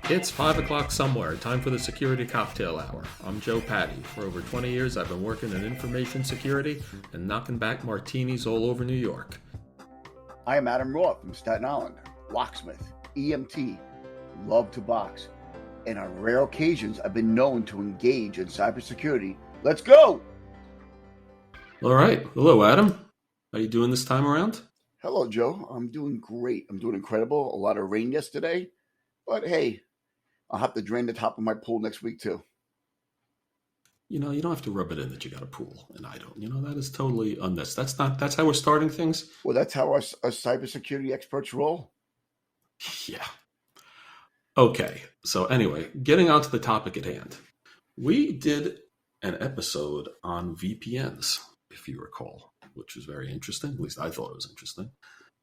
It's 5 o'clock somewhere, time for the Security Cocktail Hour. I'm Joe Patty. For over 20 years, I've been working in information security and knocking back martinis all over New York. I am Adam Roth from Staten Island, locksmith, EMT, love to box, and on rare occasions, I've been known to engage in cybersecurity. Let's go! All right. Hello, Adam. How you doing this time around? Hello, Joe. I'm doing great. I'm doing incredible. A lot of rain yesterday, but hey, I'll have to drain the top of my pool next week too. You know, you don't have to rub it in that you got a pool, and I don't. You know, that is totally unnecessary. That's how we're starting things. Well, that's how us cybersecurity experts roll. Yeah. Okay. So anyway, getting on to the topic at hand. We did an episode on VPNs, if you recall, which was very interesting. At least I thought it was interesting.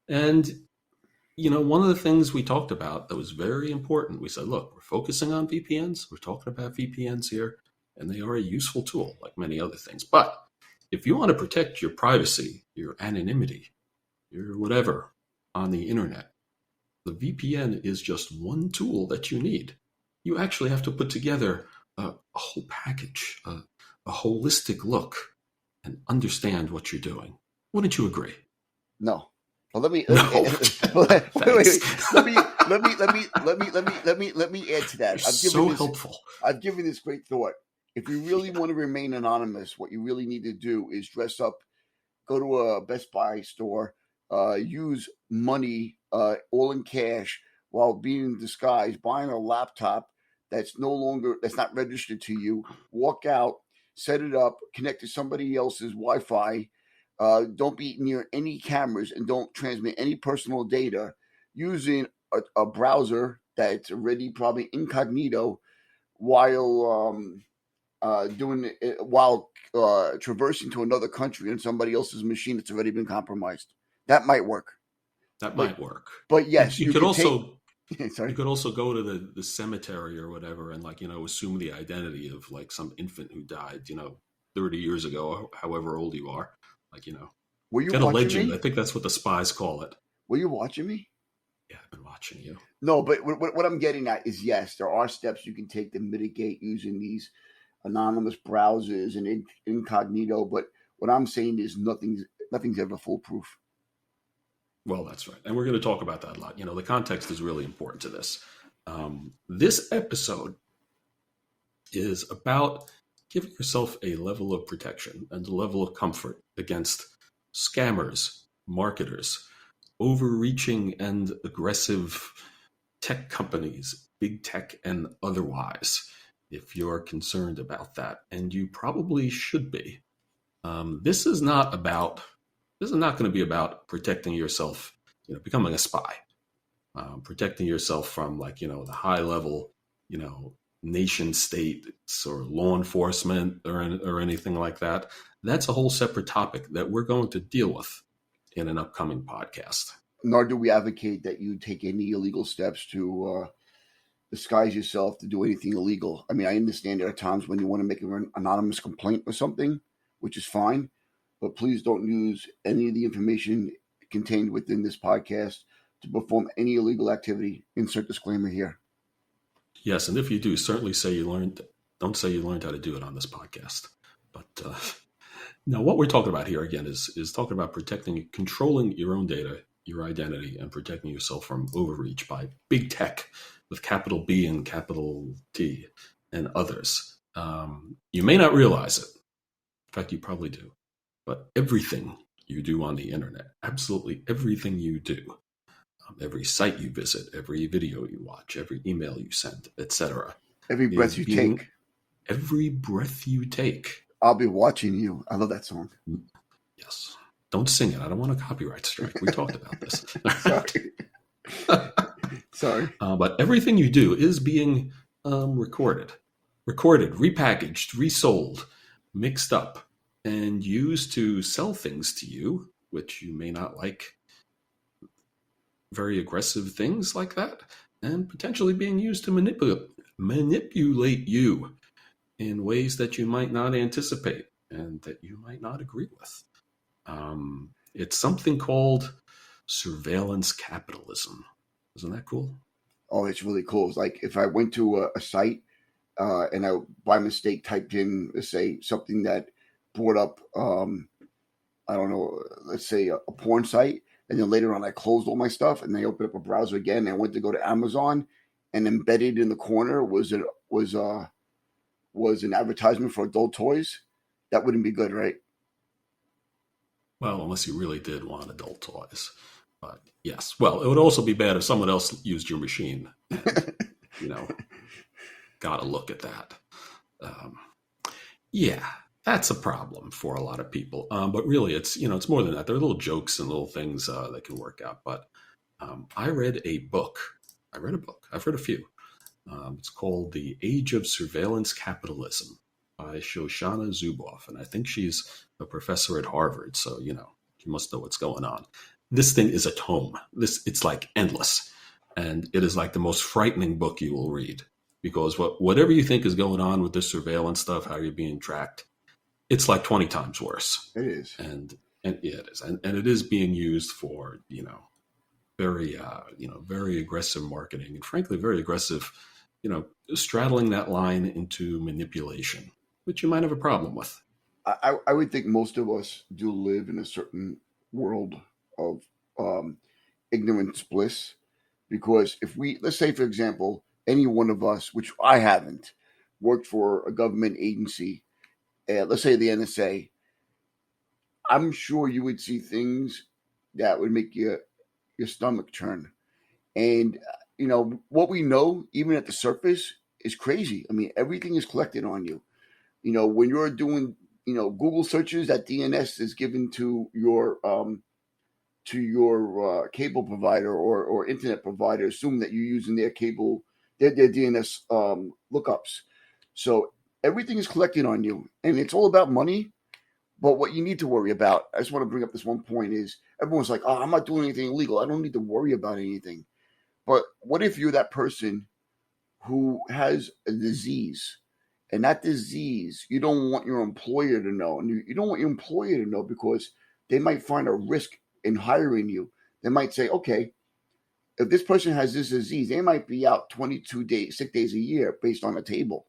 And you know, one of the things we talked about that was very important, we said, look, we're focusing on VPNs. We're talking about VPNs here, and they are a useful tool like many other things. But if you want to protect your privacy, your anonymity, your whatever on the internet, the VPN is just one tool that you need. You actually have to put together a whole package, a holistic look, and understand what you're doing. Wouldn't you agree? No. Well, let me No. let me add to that. Helpful. I've given this great thought. If you really want to remain anonymous, what you really need to do is dress up, go to a Best Buy store, use money all in cash while being in disguise, buying a laptop that's not registered to you, walk out, set it up, connect to somebody else's Wi-Fi. Don't be near any cameras and don't transmit any personal data using a browser that's already probably incognito while traversing to another country on somebody else's machine that's already been compromised. That might work. Might work. But yes, you could also sorry. You could also go to the cemetery or whatever and assume the identity of some infant who died 30 years ago, however old you are. Were you get a watching legend. me? I think that's what the spies call it. Were you watching me? Yeah, I've been watching you. No, but what I'm getting at is, yes, there are steps you can take to mitigate using these anonymous browsers and incognito. But what I'm saying is nothing's ever foolproof. Well, that's right. And we're going to talk about that a lot. The context is really important to this. This episode is about giving yourself a level of protection and a level of comfort against scammers, marketers, overreaching and aggressive tech companies, big tech and otherwise, if you're concerned about that. And you probably should be. This is not going to be about protecting yourself, becoming a spy, protecting yourself from the high level, nation states or law enforcement or anything like that. That's a whole separate topic that we're going to deal with in an upcoming podcast. Nor do we advocate that you take any illegal steps to disguise yourself to do anything illegal. I mean, I understand there are times when you want to make an anonymous complaint or something, which is fine, but please don't use any of the information contained within this podcast to perform any illegal activity. Insert disclaimer here. Yes, and if you do, certainly don't say you learned how to do it on this podcast. But now what we're talking about here again is talking about controlling your own data, your identity, and protecting yourself from overreach by big tech with capital B and capital T and others. You may not realize it. In fact, you probably do. But everything you do on the internet, absolutely everything you do, every site you visit, every video you watch, every email you send, etc. Every breath you take. Every breath you take. I'll be watching you. I love that song. Yes. Don't sing it. I don't want a copyright strike. We talked about this. Sorry. But everything you do is being recorded, repackaged, resold, mixed up, and used to sell things to you, which you may not like. Very aggressive things like that, and potentially being used to manipulate you in ways that you might not anticipate and that you might not agree with. It's something called surveillance capitalism. Isn't that cool? Oh, it's really cool. It's like if I went to a site and I by mistake typed in, let's say, something that brought up, I don't know, let's say a porn site, and then later on I closed all my stuff and they opened up a browser again. And I went to go to Amazon, and embedded in the corner was an advertisement for adult toys. That wouldn't be good, right? Well, unless you really did want adult toys. But yes, well, it would also be bad if someone else used your machine and, you know, got to look at that. Um, yeah, that's a problem for a lot of people. But really, it's more than that. There are little jokes and little things that can work out. But I read a book. I read a book. I've read a few. It's called The Age of Surveillance Capitalism by Shoshana Zuboff. And I think she's a professor at Harvard. So, she must know what's going on. This thing is a tome. It's like endless. And it is like the most frightening book you will read. Because whatever you think is going on with this surveillance stuff, how you're being tracked, it's like 20 times worse. It is. And yeah, it is. And it is being used for, very, very aggressive marketing and frankly, very aggressive, straddling that line into manipulation, which you might have a problem with. I would think most of us do live in a certain world of ignorance bliss, because if we, let's say, for example, any one of us, which I haven't, worked for a government agency, let's say the NSA, I'm sure you would see things that would make your stomach turn. And what we know, even at the surface, is crazy. I mean, everything is collected on you. When you're doing Google searches that DNS is given to your cable provider or internet provider, assume that you're using their cable, their DNS lookups. So everything is collected on you, and it's all about money. But what you need to worry about, I just want to bring up this one point, is everyone's like, "Oh, I'm not doing anything illegal. I don't need to worry about anything." But what if you're that person who has a disease, and that disease you don't want your employer to know, and you don't want your employer to know because they might find a risk in hiring you. They might say, okay, if this person has this disease, they might be out 22 days, 6 days a year based on a table.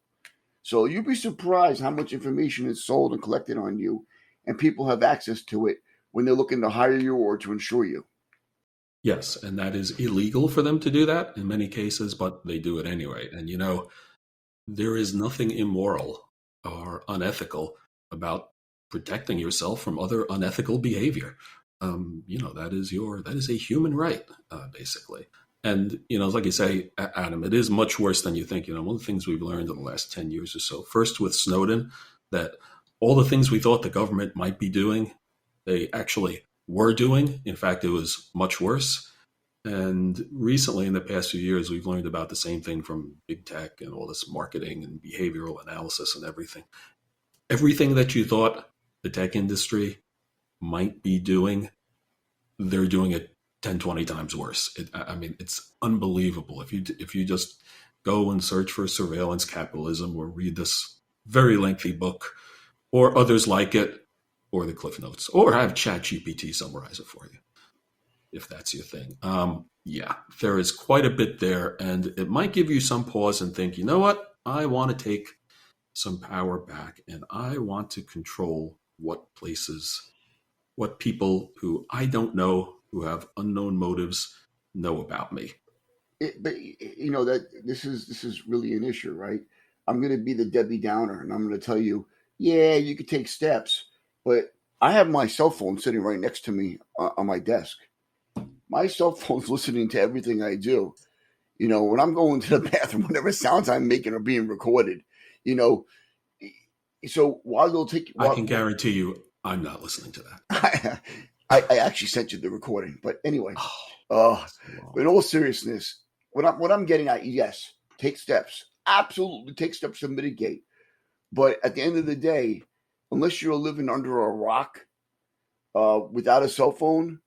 So you'd be surprised how much information is sold and collected on you, and people have access to it when they're looking to hire you or to insure you. Yes, and that is illegal for them to do that in many cases, but they do it anyway. And there is nothing immoral or unethical about protecting yourself from other unethical behavior. That is a human right, basically. And like you say, Adam, it is much worse than you think. One of the things we've learned in the last 10 years or so, first with Snowden, that all the things we thought the government might be doing, they actually were doing. In fact, it was much worse. And recently, in the past few years, we've learned about the same thing from big tech and all this marketing and behavioral analysis and everything. Everything that you thought the tech industry might be doing, they're doing it 10, 20 times worse. I mean, it's unbelievable. If you just go and search for surveillance capitalism or read this very lengthy book or others like it or the Cliff Notes or have ChatGPT summarize it for you, if that's your thing. Yeah, there is quite a bit there, and it might give you some pause and think, you know what? I want to take some power back, and I want to control what people who I don't know, who have unknown motives, know about me. But that this is really an issue, right? I'm going to be the Debbie Downer, and I'm going to tell you, yeah, you could take steps, but I have my cell phone sitting right next to me on my desk. My cell phone's listening to everything I do. When I'm going to the bathroom, whatever sounds I'm making are being recorded. You know, so while they'll take, I can guarantee you, I'm not listening to that. I actually sent you the recording, but anyway, Oh, in all seriousness, what I'm getting at, yes, take steps, absolutely take steps to mitigate. But at the end of the day, unless you're living under a rock without a cell phone,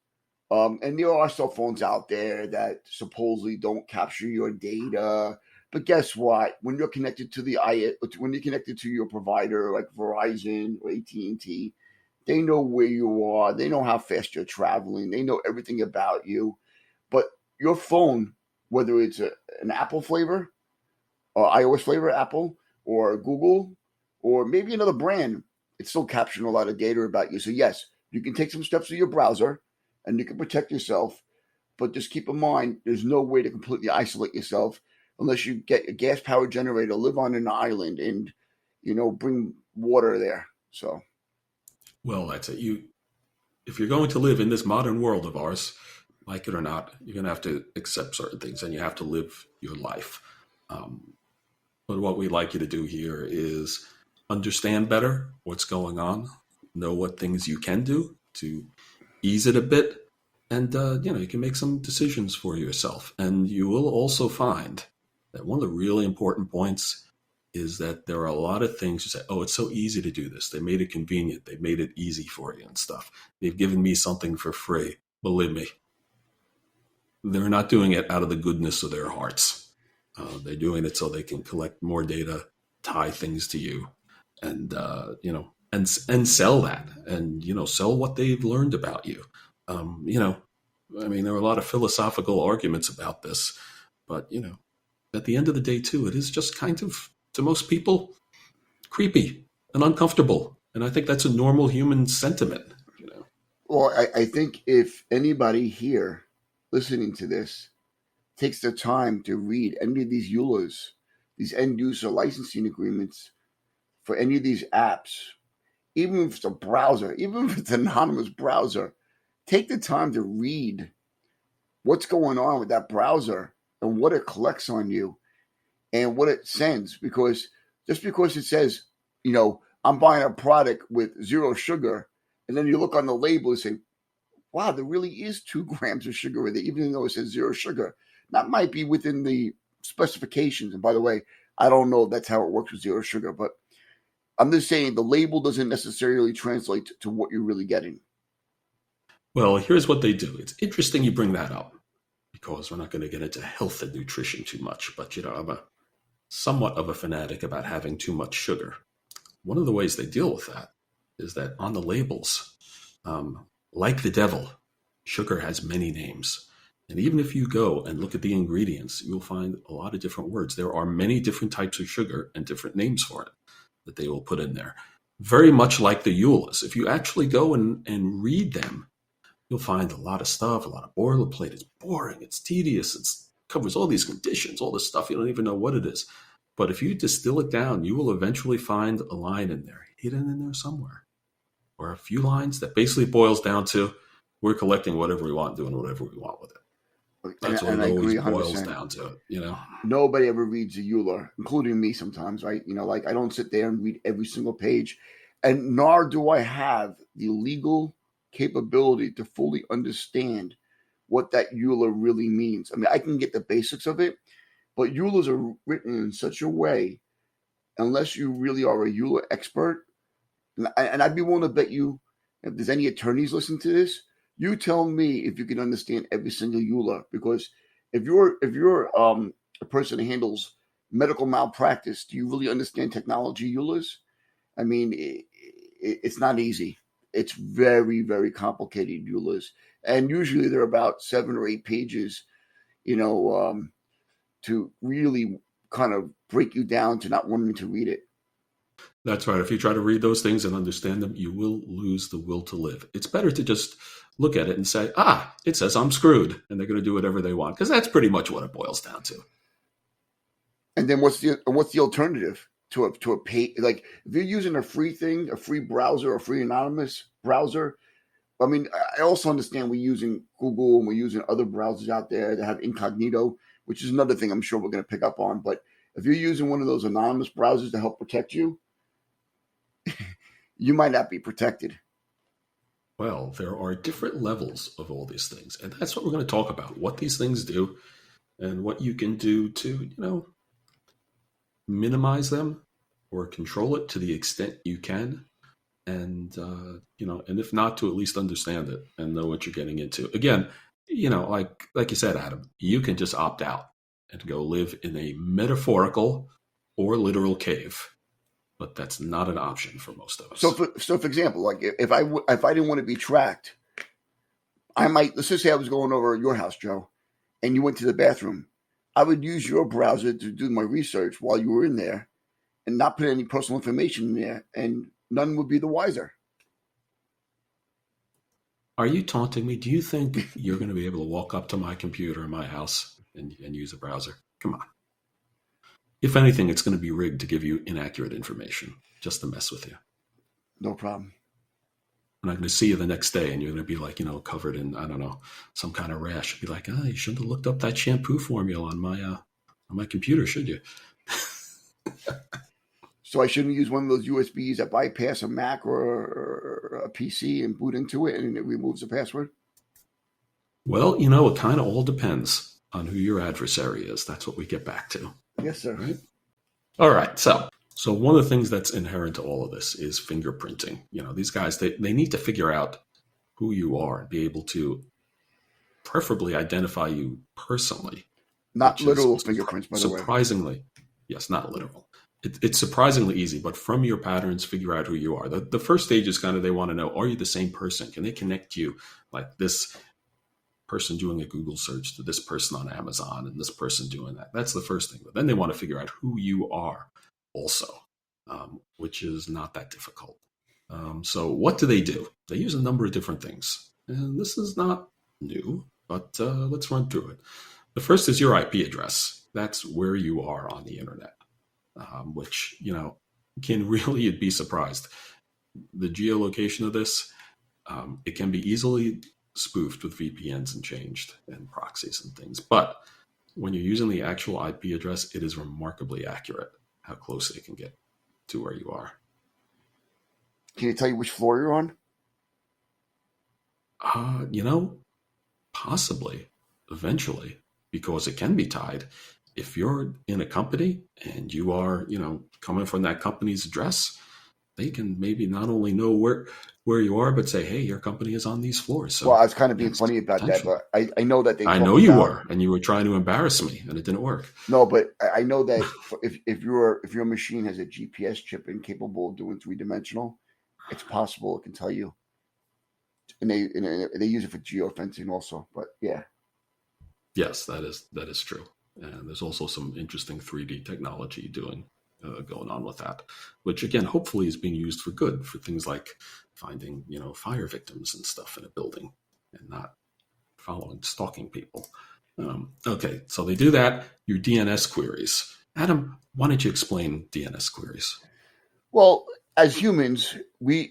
and there are cell phones out there that supposedly don't capture your data. But guess what? When you're connected to when you're connected to your provider like Verizon or AT&T, they know where you are. They know how fast you're traveling. They know everything about you. But your phone whether it's an Apple flavor or iOS flavor, Apple or Google, or maybe another brand, it's still capturing a lot of data about you. So yes, you can take some steps with your browser and you can protect yourself, but just keep in mind there's no way to completely isolate yourself unless you get a gas powered generator, live on an island, and bring water there. So Well, that's it. If you're going to live in this modern world of ours, like it or not, you're going to have to accept certain things and you have to live your life. Um, but what we'd like you to do here is understand better what's going on, know what things you can do to ease it a bit, and you can make some decisions for yourself. And you will also find that one of the really important points is that there are a lot of things you say, oh, it's so easy to do this. They made it convenient. They made it easy for you and stuff. They've given me something for free. Believe me, they're not doing it out of the goodness of their hearts. They're doing it so they can collect more data, tie things to you, and and sell that, and sell what they've learned about you. I mean, there are a lot of philosophical arguments about this, but at the end of the day, too, it is just kind of, to most people, creepy and uncomfortable. And I think that's a normal human sentiment. well, I think if anybody here listening to this takes the time to read any of these EULAs, these end user licensing agreements for any of these apps, even if it's a browser, even if it's an anonymous browser, take the time to read what's going on with that browser and what it collects on you and what it sends. Because just because it says, I'm buying a product with 0 sugar, and then you look on the label and say, wow, there really is 2 grams of sugar with it, even though it says 0 sugar. That might be within the specifications. And by the way, I don't know if that's how it works with 0 sugar, but I'm just saying the label doesn't necessarily translate to what you're really getting. Well, here's what they do. It's interesting you bring that up because we're not going to get into health and nutrition too much, but I'm somewhat of a fanatic about having too much sugar. One of the ways they deal with that is that on the labels, like the devil, sugar has many names. And even if you go and look at the ingredients, you'll find a lot of different words. There are many different types of sugar and different names for it that they will put in there. Very much like the EULAs. If you actually go and read them, you'll find a lot of stuff, a lot of boilerplate. It's boring, it's tedious, it covers all these conditions, all this stuff. You don't even know what it is. But if you distill it down, you will eventually find a line in there, hidden in there somewhere, or a few lines that basically boils down to we're collecting whatever we want, doing whatever we want with it. That's what it always boils down to. Nobody ever reads a EULA, including me sometimes, right? Like I don't sit there and read every single page, and nor do I have the legal capability to fully understand what that EULA really means. I mean, I can get the basics of it, but EULAs are written in such a way, unless you really are a EULA expert, and I'd be willing to bet you, if there's any attorneys listening to this, you tell me if you can understand every single EULA. Because if you're a person who handles medical malpractice, do you really understand technology EULAs? I mean, it's not easy. It's very, very complicated EULAs, and usually they're about 7 or 8 pages. To really kind of break you down to not wanting to read it. That's right. If you try to read those things and understand them, you will lose the will to live. It's better to just look at it and say, it says I'm screwed, and they're going to do whatever they want, because that's pretty much what it boils down to. And then what's the alternative to a pay? Like if you're using a free thing, a free browser, a free anonymous browser. I mean, I also understand we're using Google and we're using other browsers out there that have incognito, which is another thing I'm sure we're going to pick up on. But if you're using one of those anonymous browsers to help protect you, you might not be protected. Well, there are different levels of all these things. And that's what we're going to talk about, what these things do and what you can do to, minimize them or control it to the extent you can. And, and if not, to at least understand it and know what you're getting into. Again, like you said, Adam, you can just opt out and go live in a metaphorical or literal cave. But that's not an option for most of us. So for example, like if I didn't want to be tracked, I might, let's just say I was going over your house, Joe, and you went to the bathroom I would use your browser to do my research while you were in there and not put any personal information in there, and none would be the wiser. Are you taunting me? Do you think you're going to be able to walk up to my computer in my house and use a browser? Come on. If anything, it's going to be rigged to give you inaccurate information just to mess with you. No problem. I'm not going to see you the next day and you're going to be like, covered in, I don't know, some kind of rash. Be like, you shouldn't have looked up that shampoo formula on my computer, should you? So I shouldn't use one of those USBs that bypass a Mac or a PC and boot into it and it removes the password? Well, it kind of all depends on who your adversary is. That's what we get back to. Yes, sir. Right? All right. So one of the things that's inherent to all of this is fingerprinting. These guys, they need to figure out who you are and be able to preferably identify you personally. Not literal fingerprints, by the way. Surprisingly, yes, not literal. It's surprisingly easy, but from your patterns, figure out who you are. The first stage is kind of, they want to know, are you the same person? Can they connect you like this person doing a Google search to this person on Amazon and this person doing that? That's the first thing. But then they want to figure out who you are also, which is not that difficult. So what do? They use a number of different things. And this is not new, but let's run through it. The first is your IP address. That's where you are on the internet, which, can really, you'd be surprised. The geolocation of this, it can be easily spoofed with VPNs and changed and proxies and things. But when you're using the actual IP address, it is remarkably accurate how close it can get to where you are. Can you tell you which floor you're on? Possibly, eventually, because it can be tied. If you're in a company and you are, coming from that company's address, they can maybe not only know where you are, but say, hey, your company is on these floors. So well, I was kind of being funny about that, but I know that I know you were, and you were trying to embarrass me, and it didn't work. No, but I know that if your machine has a GPS chip and capable of doing 3-dimensional, it's possible it can tell you. And they use it for geofencing also, but yeah. Yes, that is true. And there's also some interesting 3D technology going on with that, which again, hopefully is being used for good, for things like finding, fire victims and stuff in a building and not stalking people. Okay, so they do that. Your DNS queries. Adam, why don't you explain DNS queries? Well, as humans,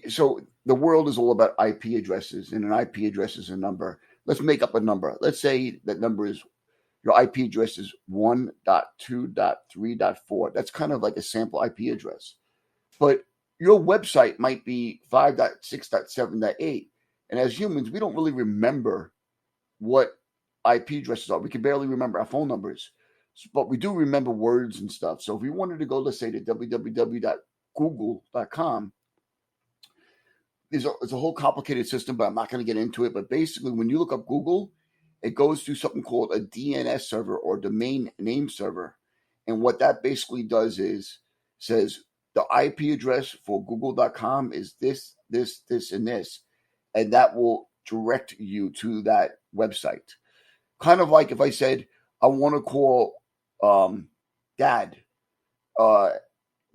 so the world is all about IP addresses, and an IP address is a number. Let's make up a number. Let's say that number is, your IP address is 1.2.3.4. That's kind of like a sample IP address. But your website might be 5.6.7.8. And as humans, we don't really remember what IP addresses are. We can barely remember our phone numbers, but we do remember words and stuff. So if we wanted to go, let's say, to www.google.com, there's a whole complicated system, but I'm not going to get into it. But basically, when you look up Google, it goes through something called a DNS server, or domain name server. And what that basically does is says the IP address for google.com is this, and this. And that will direct you to that website. Kind of like if I said, I want to call Dad.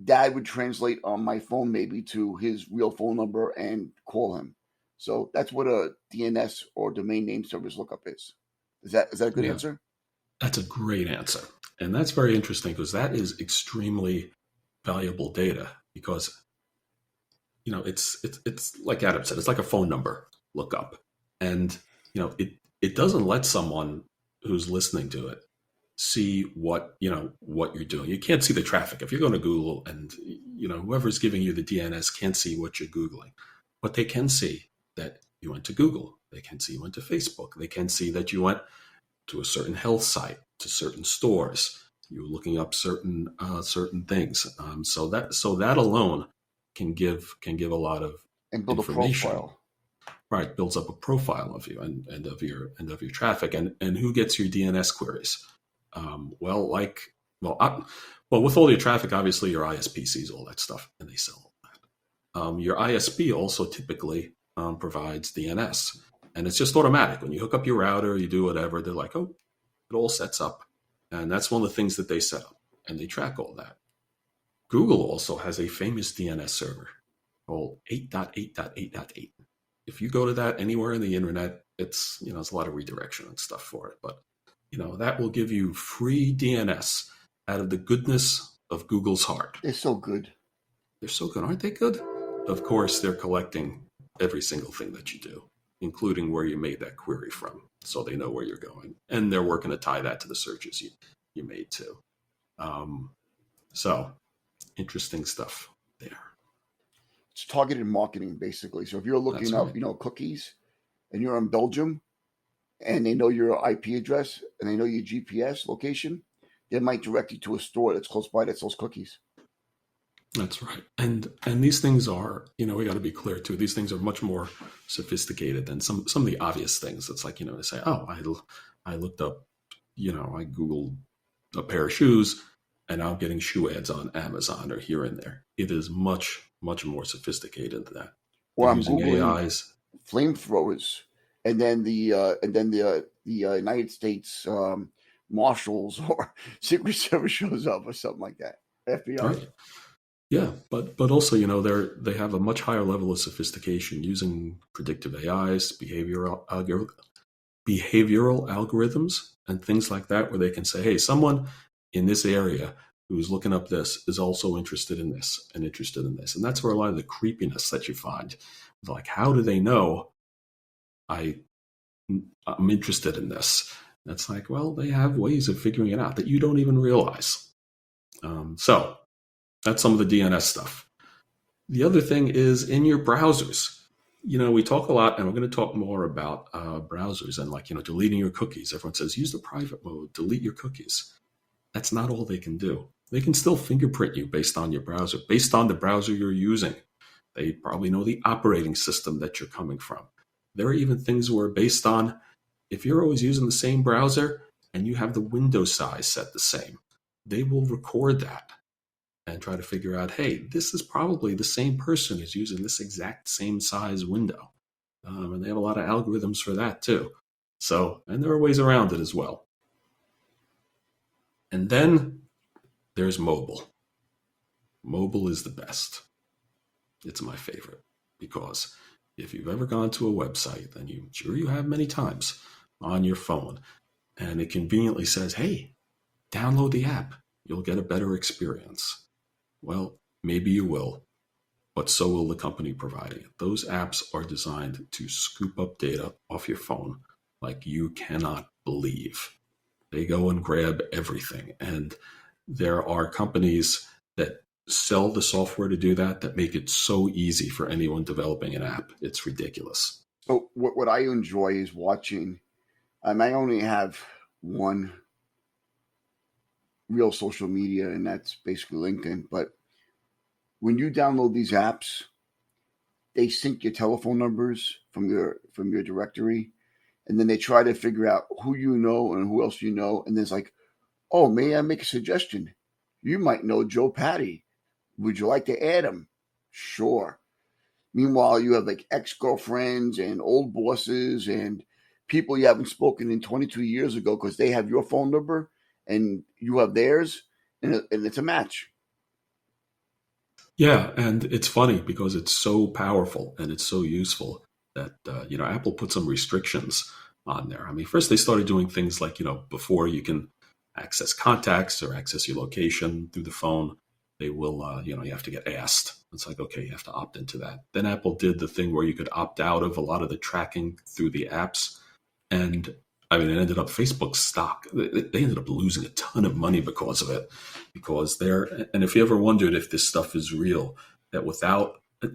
Dad would translate on my phone maybe to his real phone number and call him. So that's what a DNS or domain name service lookup is. Is that a good answer? That's a great answer. And that's very interesting, because that is extremely valuable data, because, it's like Adam said, it's like a phone number lookup. And, it doesn't let someone who's listening to it see what you're doing. You can't see the traffic. If you're going to Google and, whoever's giving you the DNS can't see what you're Googling, but they can see that you went to Google. They can see you went to Facebook. They can see that you went to a certain health site, to certain stores. You're looking up certain things. So that alone can give a lot of and build information. A profile. Right, builds up a profile of you and of your traffic, and who gets your DNS queries. With all your traffic, obviously your ISP sees all that stuff and they sell all that. Your ISP also typically provides DNS, and it's just automatic. When you hook up your router, you do whatever, they're like, oh, it all sets up, And that's one of the things that they set up, and they track all that. Google also has a famous DNS server called 8.8.8.8. If you go to that anywhere in the internet, it's, it's a lot of redirection and stuff for it, but that will give you free DNS out of the goodness of Google's heart. They're so good. They're so good, aren't they good? Of course, they're collecting every single thing that you do, including where you made that query from, so they know where you're going, and they're working to tie that to the searches you made too. So interesting stuff there. It's targeted marketing, basically. So if you're looking That's up, right. cookies, and you're in Belgium, and they know your IP address and they know your GPS location, they might direct you to a store that's close by that sells cookies. That's right. And these things are, we got to be clear too. These things are much more sophisticated than some of the obvious things. It's like, to say, oh, I looked up, I Googled a pair of shoes, and I'm getting shoe ads on Amazon or here and there. It is much, much more sophisticated than that. Or They're I'm using Googling AIs. flamethrowers, and then the United States Marshals or Secret Service shows up or something like that. FBI. Right. Yeah, but also, they have a much higher level of sophistication using predictive AIs, behavioral algorithms, and things like that, where they can say, hey, someone in this area who's looking up this is also interested in this and interested in this. And that's where a lot of the creepiness that you find, like, how do they know I'm interested in this? And it's like, well, they have ways of figuring it out that you don't even realize. So that's some of the DNS stuff. The other thing is in your browsers. We talk a lot, and we're going to talk more about browsers and deleting your cookies. Everyone says, use the private mode, delete your cookies. That's not all they can do. They can still fingerprint you based on your browser, based on the browser you're using. They probably know the operating system that you're coming from. There are even things where based on, if you're always using the same browser and you have the window size set the same, they will record that and try to figure out, hey, this is probably the same person who's using this exact same size window. And they have a lot of algorithms for that too. So, and there are ways around it as well. And then there's mobile. Mobile is the best. It's my favorite because if you've ever gone to a website, and you have many times on your phone, and it conveniently says, hey, download the app, you'll get a better experience. Well, maybe you will, but so will the company providing it. Those apps are designed to scoop up data off your phone like you cannot believe. They go and grab everything. And there are companies that sell the software to do that make it so easy for anyone developing an app. It's ridiculous. So what I enjoy is watching. I only have one real social media, and that's basically LinkedIn. But when you download these apps, they sync your telephone numbers from your directory, and then they try to figure out who you know and who else you know. And there's like, oh, may I make a suggestion? You might know Joe Patty. Would you like to add him? Sure. Meanwhile, you have like ex-girlfriends and old bosses and people you haven't spoken in 22 years ago because they have your phone number and you have theirs, and it's a match. Yeah, and it's funny because it's so powerful and it's so useful that Apple put some restrictions on there. I mean, first they started doing things like before you can access contacts or access your location through the phone, they will you have to get asked. It's like, okay, you have to opt into that. Then Apple did the thing where you could opt out of a lot of the tracking through the apps, and I mean, it ended up Facebook's stock. They ended up losing a ton of money because of it. Because and if you ever wondered if this stuff is real, that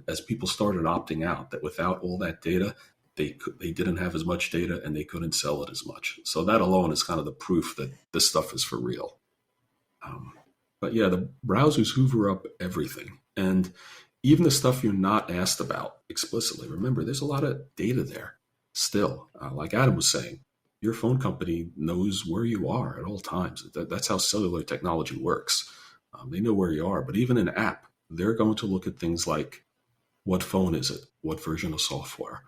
as people started opting out, that without all that data, they didn't have as much data and they couldn't sell it as much. So that alone is kind of the proof that this stuff is for real. But yeah, the browsers hoover up everything, and even the stuff you're not asked about explicitly. Remember, there's a lot of data there still. Like Adam was saying, your phone company knows where you are at all times. That's how cellular technology works. They know where you are, but even an app, they're going to look at things like what phone is it, what version of software,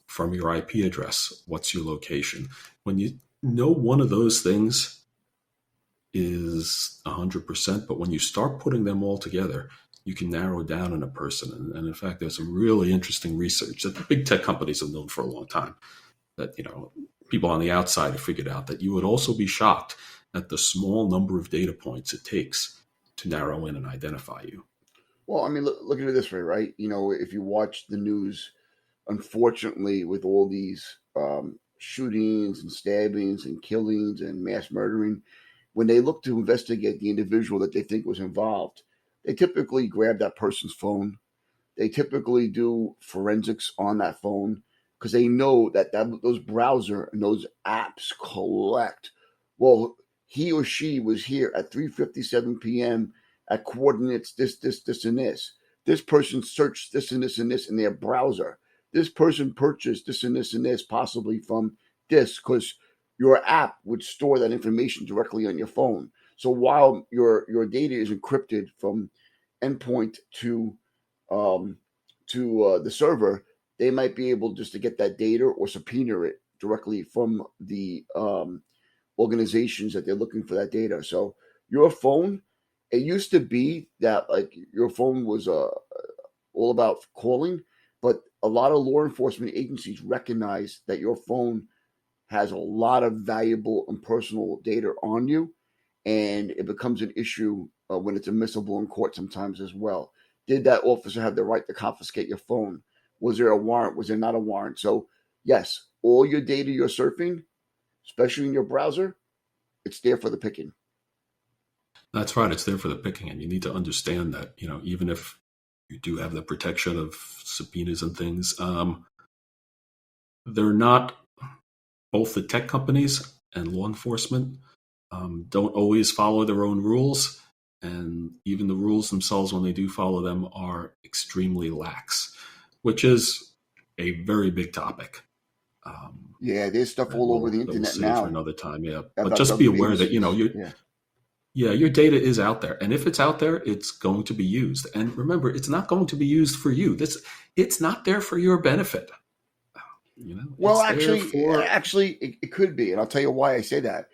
from your IP address, what's your location. When you know one of those things, is 100%, but when you start putting them all together, you can narrow down on a person. And in fact, there's some really interesting research that the big tech companies have known for a long time, that, people on the outside have figured out that you would also be shocked at the small number of data points it takes to narrow in and identify you. Well, I mean, look at it this way, right? If you watch the news, unfortunately, with all these shootings and stabbings and killings and mass murdering, when they look to investigate the individual that they think was involved, they typically grab that person's phone. They typically do forensics on that phone because they know that those browser and those apps collect. Well, he or she was here at 3:57 p.m. at coordinates this, and this. This person searched this and this and this in their browser. This person purchased this and this, possibly from this, because your app would store that information directly on your phone. So while your data is encrypted from endpoint to the server, they might be able just to get that data or subpoena it directly from the organizations that they're looking for that data. So your phone, it used to be that like your phone was all about calling, but a lot of law enforcement agencies recognize that your phone has a lot of valuable and personal data on you, and it becomes an issue when it's admissible in court sometimes as well. Did that officer have the right to confiscate your phone? Was there a warrant? Was there not a warrant? So, yes, all your data you're surfing, especially in your browser, it's there for the picking. That's right. It's there for the picking. And you need to understand that, even if you do have the protection of subpoenas and things, they're not, both the tech companies and law enforcement don't always follow their own rules. And even the rules themselves, when they do follow them, are extremely lax, which is a very big topic. Yeah, there's stuff all over the internet we'll now for another time. Yeah, but just be aware that your data is out there, and if it's out there, it's going to be used. And remember, it's not going to be used for you. It's not there for your benefit. Well, actually, it could be, and I'll tell you why I say that.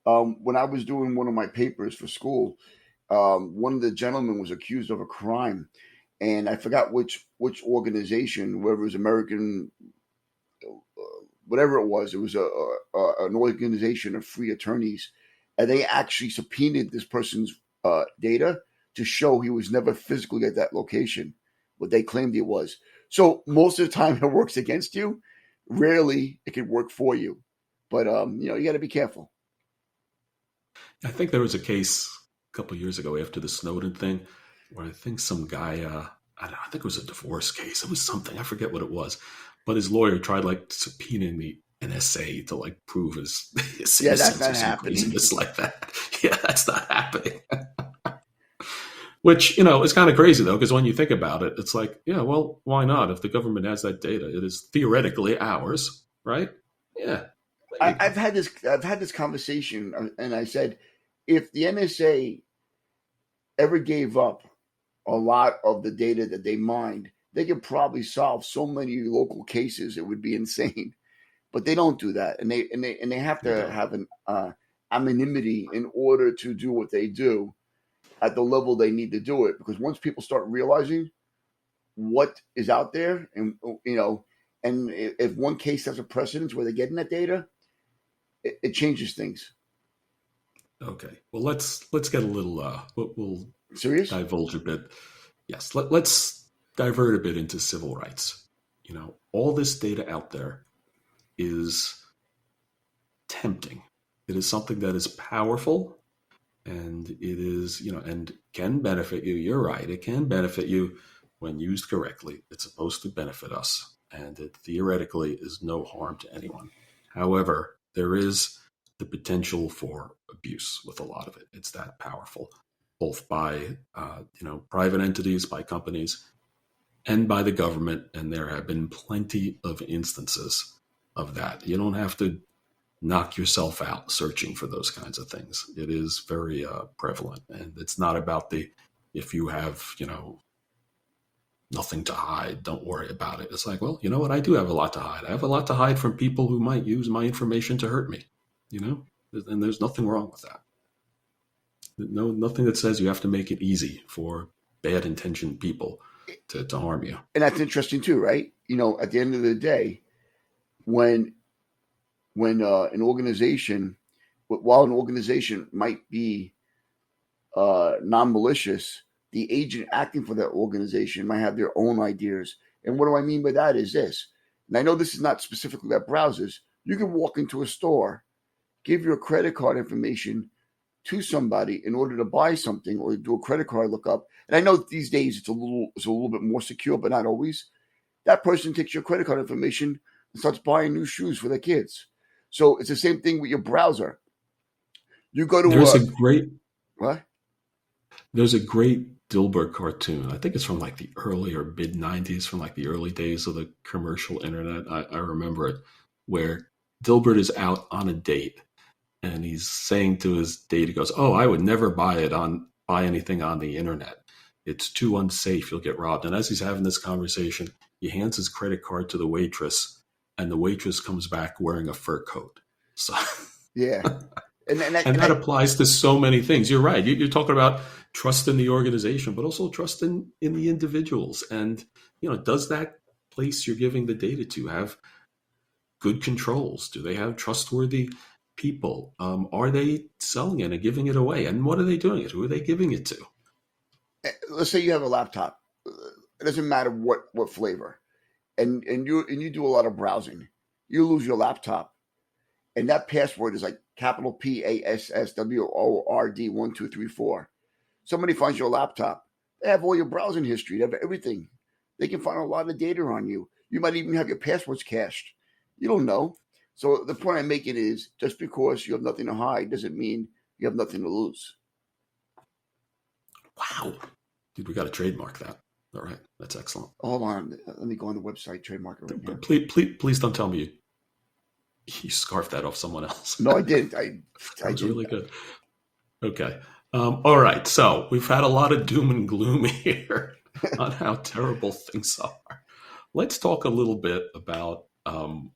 When I was doing one of my papers for school, one of the gentlemen was accused of a crime, and I forgot which organization, whether it was American, whatever it was an organization of free attorneys, and they actually subpoenaed this person's data to show he was never physically at that location, what they claimed he was. So most of the time, it works against you. Rarely, it can work for you. But you got to be careful. I think there was a case a couple of years ago after the Snowden thing where I think some guy, I think it was a divorce case. It was something, I forget what it was, but his lawyer tried subpoenaing the NSA to prove his innocence or some craziness like that. Yeah, that's not happening. Which, is kind of crazy though, because when you think about it, it's like, yeah, well, why not? If the government has that data, it is theoretically ours, right? Yeah. I've had this conversation, and I said, if the NSA ever gave up a lot of the data that they mined, they could probably solve so many local cases it would be insane. But they don't do that, and they have to have an anonymity in order to do what they do at the level they need to do it. Because once people start realizing what is out there, and and if one case has a precedence where they're getting that data, it changes things. Okay. Well, let's get a little. We'll serious. Divulge a bit. Yes. Let's divert a bit into civil rights. All this data out there is tempting. It is something that is powerful, and it is and can benefit you. You're right. It can benefit you when used correctly. It's supposed to benefit us, and it theoretically is no harm to anyone. However, there is the potential for abuse with a lot of it. It's that powerful, both by private entities, by companies, and by the government. And there have been plenty of instances of that. You don't have to knock yourself out searching for those kinds of things. It is very prevalent, and it's not about if you have nothing to hide, don't worry about it. It's like, well, you know what? I do have a lot to hide. I have a lot to hide from people who might use my information to hurt me, and there's nothing wrong with that. Nothing that says you have to make it easy for bad intentioned people to harm you. And that's interesting too, right? At the end of the day, when an organization, while an organization might be non-malicious, the agent acting for that organization might have their own ideas. And what do I mean by that is this, and I know this is not specifically about browsers. You can walk into a store, give your credit card information to somebody in order to buy something or do a credit card lookup. And I know that these days it's a little bit more secure, but not always. That person takes your credit card information and starts buying new shoes for their kids. So it's the same thing with your browser. You go to There's a great what? there's a great Dilbert cartoon. I think it's from like the early or mid '90s, from like the early days of the commercial internet. I remember it, where Dilbert is out on a date and he's saying to his date, he goes, "Oh, I would never buy anything on the internet. It's too unsafe. You'll get robbed." And as he's having this conversation, he hands his credit card to the waitress, and the waitress comes back wearing a fur coat. So Yeah. And that applies to so many things. You're right. You're talking about trust in the organization, but also trust in the individuals. And, does that place you're giving the data to have good controls? Do they have trustworthy people? Are they selling it and giving it away? And what are they doing it? Who are they giving it to? Let's say you have a laptop. It doesn't matter what flavor, and you do a lot of browsing. You lose your laptop, and that password is like capital PASSWORD 1234. Somebody finds your laptop. They have all your browsing history. They have everything. They can find a lot of data on you. You might even have your passwords cached. You don't know. So the point I'm making is, just because you have nothing to hide doesn't mean you have nothing to lose. Wow. Dude, we got to trademark that. All right. That's excellent. Hold on. Let me go on the website, trademark it right now. Please don't tell me you scarfed that off someone else. No, I didn't. That was really good. Okay. All right. So we've had a lot of doom and gloom here on how terrible things are. Let's talk a little bit about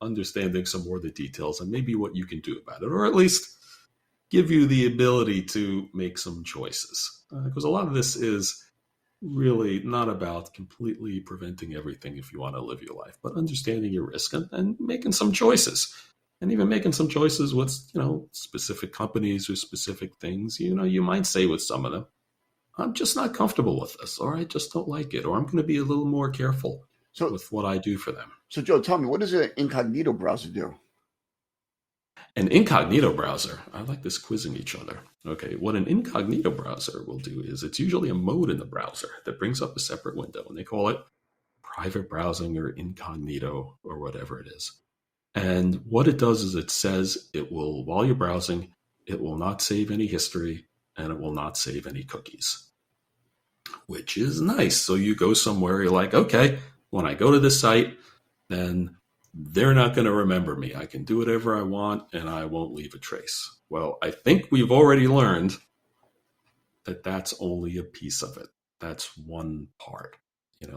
understanding some more of the details and maybe what you can do about it, or at least give you the ability to make some choices. Because a lot of this is really not about completely preventing everything if you want to live your life, but understanding your risk and making some choices. And even making some choices with, specific companies or specific things. You might say with some of them, I'm just not comfortable with this, or I just don't like it, or I'm going to be a little more careful with what I do for them. So, Joe, tell me, what does an incognito browser do? An incognito browser, I like this quizzing each other. Okay, what an incognito browser will do is it's usually a mode in the browser that brings up a separate window, and they call it private browsing or incognito or whatever it is. And what it does is it says it will, while you're browsing, it will not save any history and it will not save any cookies, which is nice. So you go somewhere, you're like, okay, when I go to this site, then they're not going to remember me. I can do whatever I want and I won't leave a trace. Well, I think we've already learned that that's only a piece of it. That's one part.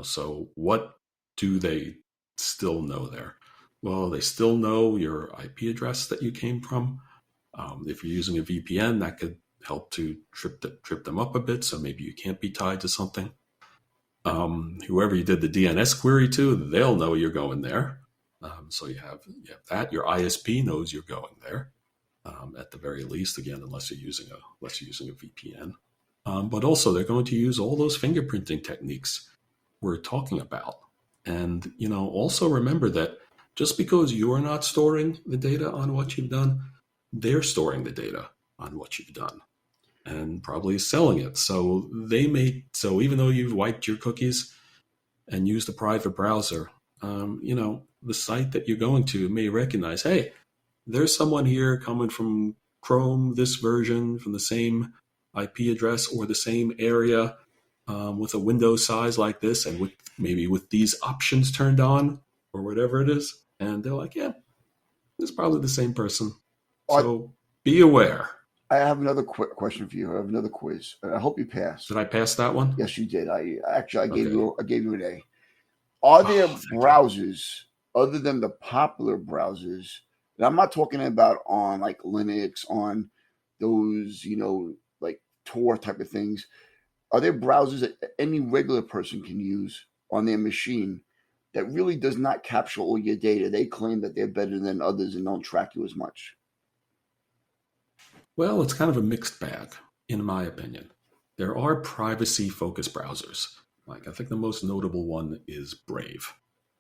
So what do they still know there? Well, they still know your IP address that you came from. If you're using a VPN, that could help to trip them up a bit, so maybe you can't be tied to something. Whoever you did the DNS query to, they'll know you're going there. So you have that. Your ISP knows you're going there, at the very least. Again, unless you're using a VPN. But also, they're going to use all those fingerprinting techniques we're talking about. And also remember that just because you're not storing the data on what you've done, they're storing the data on what you've done and probably selling it. So even though you've wiped your cookies and used a private browser, the site that you're going to may recognize, hey, there's someone here coming from Chrome, this version, from the same IP address or the same area, with a window size like this and with these options turned on or whatever it is. And they're like, yeah, it's probably the same person. So be aware. I have another question for you. I have another quiz. I hope you passed. Did I pass that one? Yes, you did. I gave you an A. Are there browsers other than the popular browsers? And I'm not talking about on like Linux, on those, like Tor type of things. Are there browsers that any regular person can use on their machine that really does not capture all your data? They claim that they're better than others and don't track you as much. Well, it's kind of a mixed bag, in my opinion. There are privacy focused browsers. Like, I think the most notable one is Brave,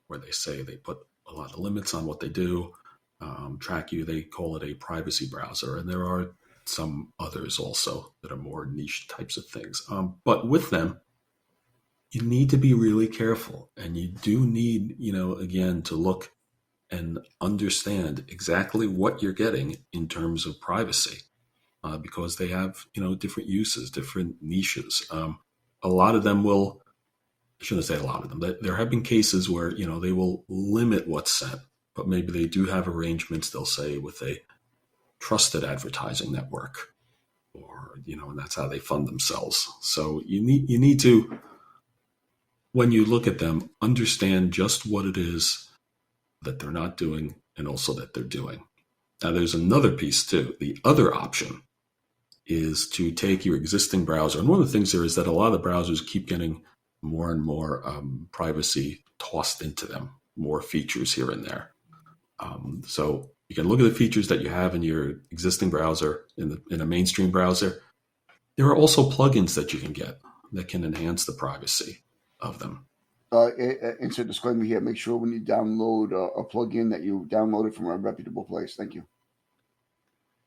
where they say they put a lot of limits on what they do, track you. They call it a privacy browser. And there are some others also that are more niche types of things. But with them, you need to be really careful. And you do need, again, to look and understand exactly what you're getting in terms of privacy, because they have different uses, different niches. A lot of them will. I shouldn't say a lot of them. There have been cases where they will limit what's sent, but maybe they do have arrangements. They'll say with a trusted advertising network, or and that's how they fund themselves. So you need to, when you look at them, understand just what it is that they're not doing and also that they're doing. Now, there's another piece too. The other option is to take your existing browser. And one of the things there is that a lot of the browsers keep getting more and more privacy tossed into them, more features here and there. So you can look at the features that you have in your existing browser, in a mainstream browser. There are also plugins that you can get that can enhance the privacy of them. Insert disclaimer here. Make sure when you download a plugin that you download it from a reputable place. Thank you.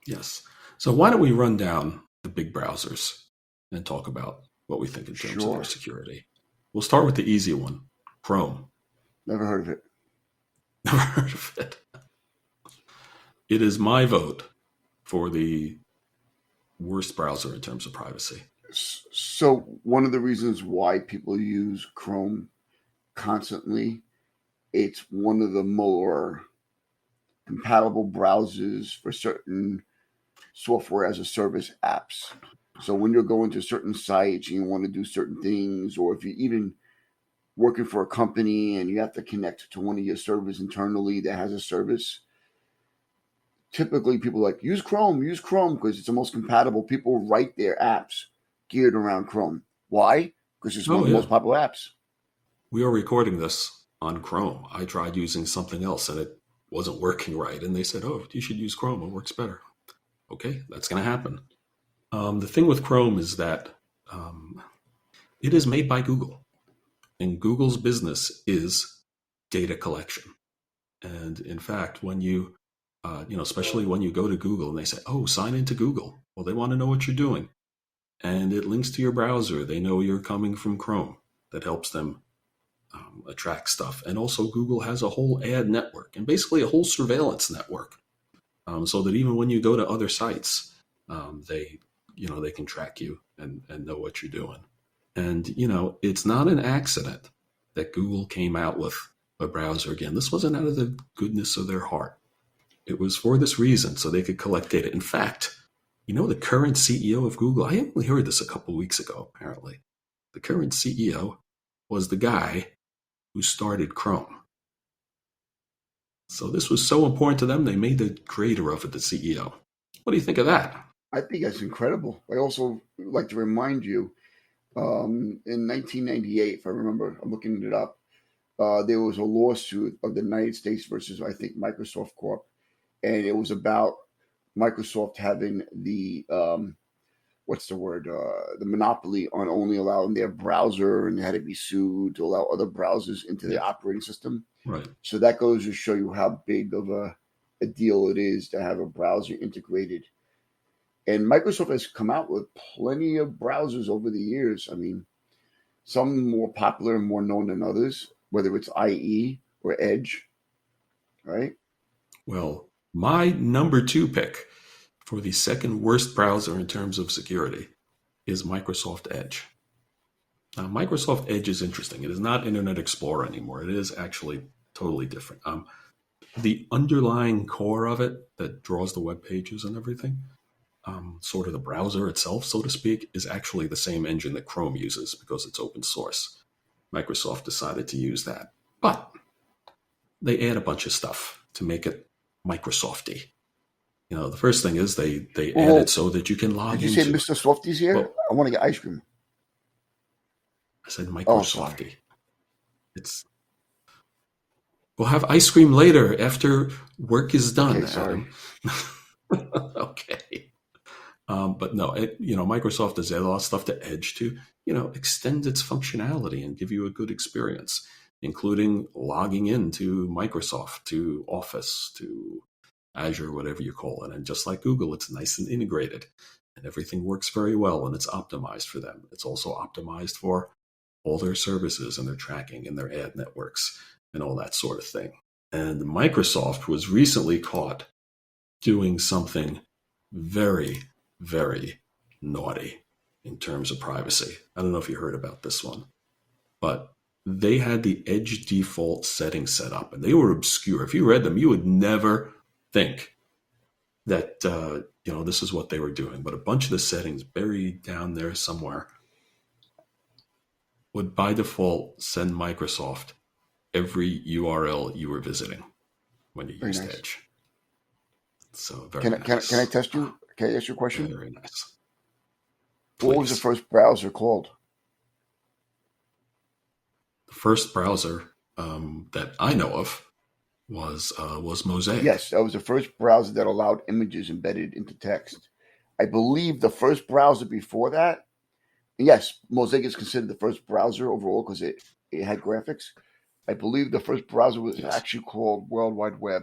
Yes. So why don't we run down the big browsers and talk about what we think in terms of their security. We'll start with the easy one, Chrome. Never heard of it. Never heard of it. It is my vote for the worst browser in terms of privacy. So one of the reasons why people use Chrome constantly, it's one of the more compatible browsers for certain software as a service apps. So when you're going to certain sites and you want to do certain things, or if you're even working for a company and you have to connect to one of your servers internally that has a service, typically people are like, use Chrome because it's the most compatible. People write their apps geared around Chrome. Why? Because it's one of the most popular apps. We are recording this on Chrome. I tried using something else and it wasn't working right. And they said, oh, you should use Chrome. It works better. Okay, that's going to happen. The thing with Chrome is that it is made by Google. And Google's business is data collection. And in fact, when you, especially when you go to Google and they say, oh, sign into Google. Well, they want to know what you're doing. And it links to your browser. They know you're coming from Chrome. That helps them attract stuff. And also Google has a whole ad network and basically a whole surveillance network. So that even when you go to other sites, they can track you and know what you're doing. And, it's not an accident that Google came out with a browser again. This wasn't out of the goodness of their heart. It was for this reason, so they could collect data. In fact, the current CEO of Google, I only heard this a couple of weeks ago, apparently. The current CEO was the guy who started Chrome. So this was so important to them, they made the creator of it the CEO. What do you think of that? I think that's incredible. I also like to remind you, in 1998, if I remember, I'm looking it up, there was a lawsuit of the United States versus, I think, Microsoft Corp. And it was about Microsoft having the, the monopoly on only allowing their browser, and they had to be sued to allow other browsers into their operating system. Right. So that goes to show you how big of a deal it is to have a browser integrated. And Microsoft has come out with plenty of browsers over the years. I mean, some more popular and more known than others, whether it's IE or Edge, right? Well, my number 2 pick for the second worst browser in terms of security is Microsoft Edge. Now, Microsoft Edge is interesting. It is not Internet Explorer anymore. It is actually totally different. The underlying core of it that draws the web pages and everything, sort of the browser itself, so to speak, is actually the same engine that Chrome uses because it's open source. Microsoft decided to use that. But they add a bunch of stuff to make it Microsofty. The first thing is they add it Oh, so that you can did log you say into it. Mr. Softy's here? Well, I want to get ice cream. I said Oh, sorry. Microsofty. It's We'll have ice cream later after work is done, Okay, sorry. Adam. Okay. But no, Microsoft has added a lot of stuff to Edge to, extend its functionality and give you a good experience, including logging into Microsoft, to Office, to Azure, whatever you call it. And just like Google, it's nice and integrated and everything works very well and it's optimized for them. It's also optimized for all their services and their tracking and their ad networks and all that sort of thing. And Microsoft was recently caught doing something very, very naughty in terms of privacy. I don't know if you heard about this one, but they had the Edge default settings set up and they were obscure. If you read them, you would never think that this is what they were doing. But a bunch of the settings buried down there somewhere would by default send Microsoft every URL you were visiting when you Very used nice. Edge. So very Can I nice. test you? Can I ask you a question? Very nice. What was the Please. first browser called? The first browser that I know of was Mosaic. Yes, that was the first browser that allowed images embedded into text. I believe the first browser before that, yes, Mosaic is considered the first browser overall because it had graphics. I believe the first browser was Yes. actually called World Wide Web.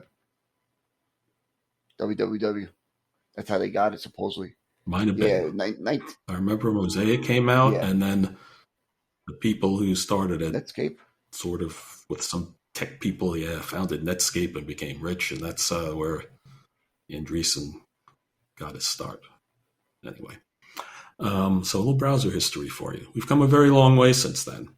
www. That's how they got it, supposedly. Might have Yeah, been. I remember Mosaic came out, yeah, and then the people who started it, Netscape. sort of with some tech people, founded Netscape and became rich, and that's where Andreessen got his start. Anyway, so a little browser history for you. We've come a very long way since then.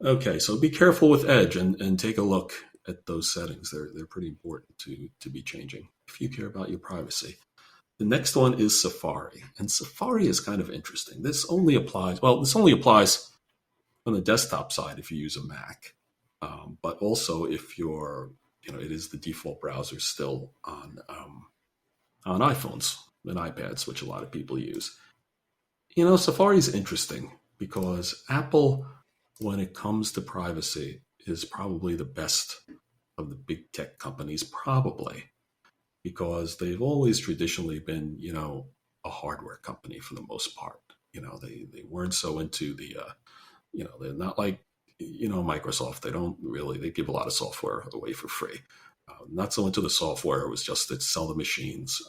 Okay, so be careful with Edge and take a look at those settings. They're pretty important to be changing if you care about your privacy. The next one is Safari, and Safari is kind of interesting. This only applies on the desktop side if you use a Mac, but also if it is the default browser still on iPhones and iPads, which a lot of people use. Safari is interesting because Apple, when it comes to privacy, is probably the best of the big tech companies, probably because they've always traditionally been, a hardware company for the most part. They weren't so into they're not like, Microsoft. They give a lot of software away for free. Not so into the software. It was just to sell the machines.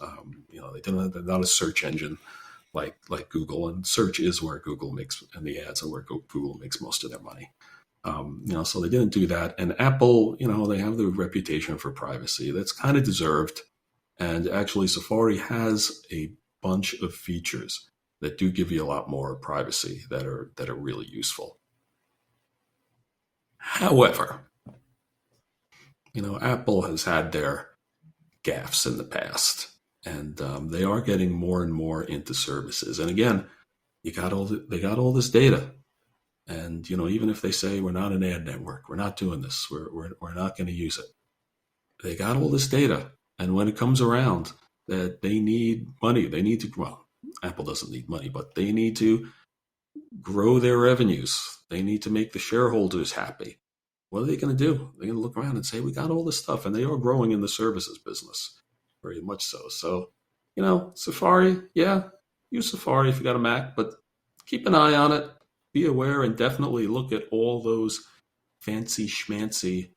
They're not a search engine like Google, and search is where Google makes, and the ads are where Google makes most of their money. So they didn't do that. And Apple, they have the reputation for privacy. That's kind of deserved. And actually, Safari has a bunch of features that do give you a lot more privacy that are really useful. However, Apple has had their gaffes in the past, and they are getting more and more into services. And again, they got all this data, and even if they say we're not an ad network, we're not doing this, we're not going to use it. They got all this data, and when it comes around that they need money, they need to. Well, Apple doesn't need money, but they need to grow their revenues. They need to make the shareholders happy. What are they going to do? They're going to look around and say, we got all this stuff. And they are growing in the services business, very much so. So, Safari, yeah, use Safari if you got a Mac, but keep an eye on it. Be aware and definitely look at all those fancy schmancy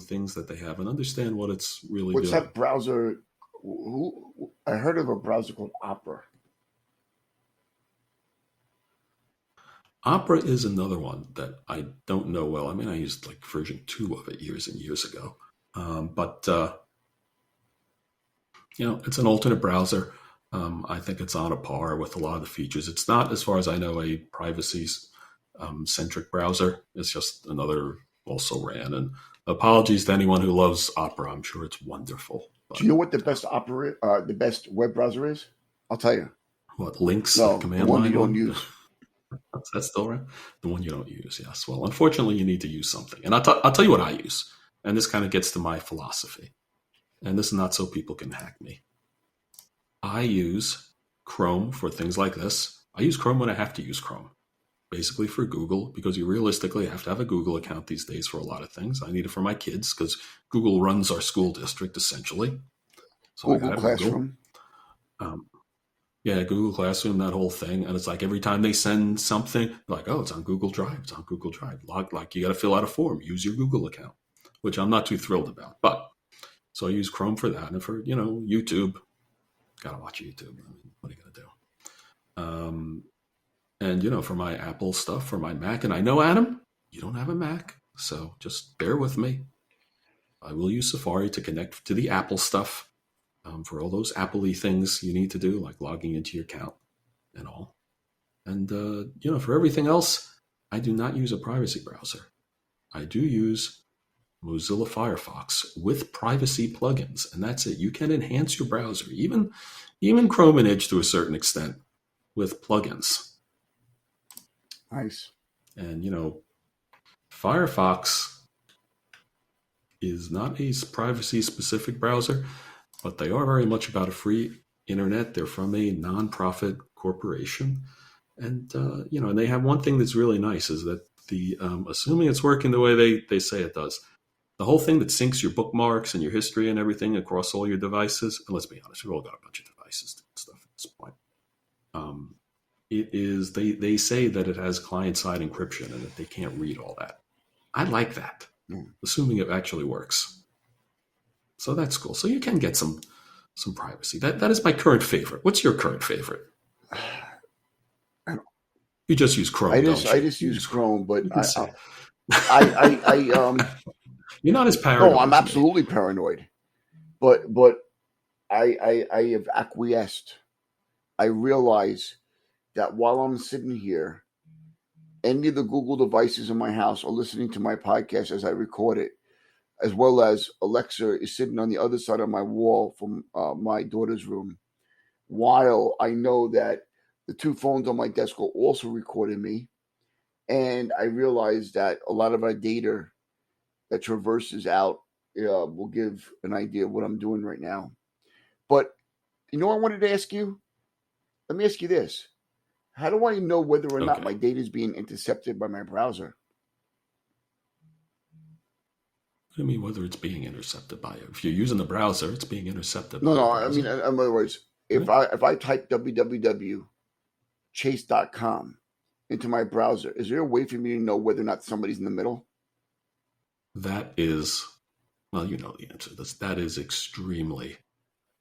things that they have and understand what it's really What's doing. that browser? I heard of a browser called Opera. Opera is another one that I don't know well. I mean, I used like version 2 of it years and years ago. But it's an alternate browser. I think it's on a par with a lot of the features. It's not, as far as I know, a privacy centric browser. It's just another also ran. And apologies to anyone who loves Opera. I'm sure it's wonderful. Do you know what the best web browser is? I'll tell you. What, Lynx, No, the command one you line don't one? use. That's still right. The one you don't use, yes. Well, unfortunately, you need to use something. And I'll tell you what I use. And this kind of gets to my philosophy. And this is not so people can hack me. I use Chrome for things like this. I use Chrome when I have to use Chrome, basically for Google, because you realistically have to have a Google account these days for a lot of things. I need it for my kids because Google runs our school district essentially. So I got Google to have Google. Classroom. Um, yeah, Google Classroom, that whole thing. And it's like every time they send something, like, oh, it's on Google Drive. It's on Google Drive. Like you got to fill out a form, use your Google account, which I'm not too thrilled about. But so I use Chrome for that. And for, YouTube, got to watch YouTube. I mean, what are you going to do? And for my Apple stuff, for my Mac, and I know, Adam, you don't have a Mac, so just bear with me. I will use Safari to connect to the Apple stuff for all those Apple-y things you need to do, like logging into your account and all. And, for everything else, I do not use a privacy browser. I do use Mozilla Firefox with privacy plugins, and that's it. You can enhance your browser, even Chrome and Edge to a certain extent, with plugins. Nice. And, Firefox is not a privacy-specific browser, but they are very much about a free internet. They're from a nonprofit corporation. And, and they have one thing that's really nice is that assuming it's working the way they say it does, the whole thing that syncs your bookmarks and your history and everything across all your devices, and let's be honest, we've all got a bunch of devices and stuff at this point. It is, they say that it has client-side encryption and that they can't read all that. I like that, assuming it actually works. So that's cool. So you can get some privacy. That is my current favorite. What's your current favorite? You just use Chrome. I just use Chrome, but you're not as paranoid. No, I'm absolutely paranoid. But I have acquiesced. I realize that while I'm sitting here, any of the Google devices in my house are listening to my podcast as I record it, as well as Alexa is sitting on the other side of my wall from my daughter's room, while I know that the two phones on my desk are also recording me. And I realize that a lot of our data that traverses out will give an idea of what I'm doing right now. But I wanted to ask you? Let me ask you this. How do I know whether or not my data is being intercepted by my browser? I mean, whether it's being intercepted by you. If you're using the browser, it's being intercepted. No. I mean, in other words, if I type www.chase.com into my browser, is there a way for me to know whether or not somebody's in the middle? That is, well, you know the answer. That is extremely,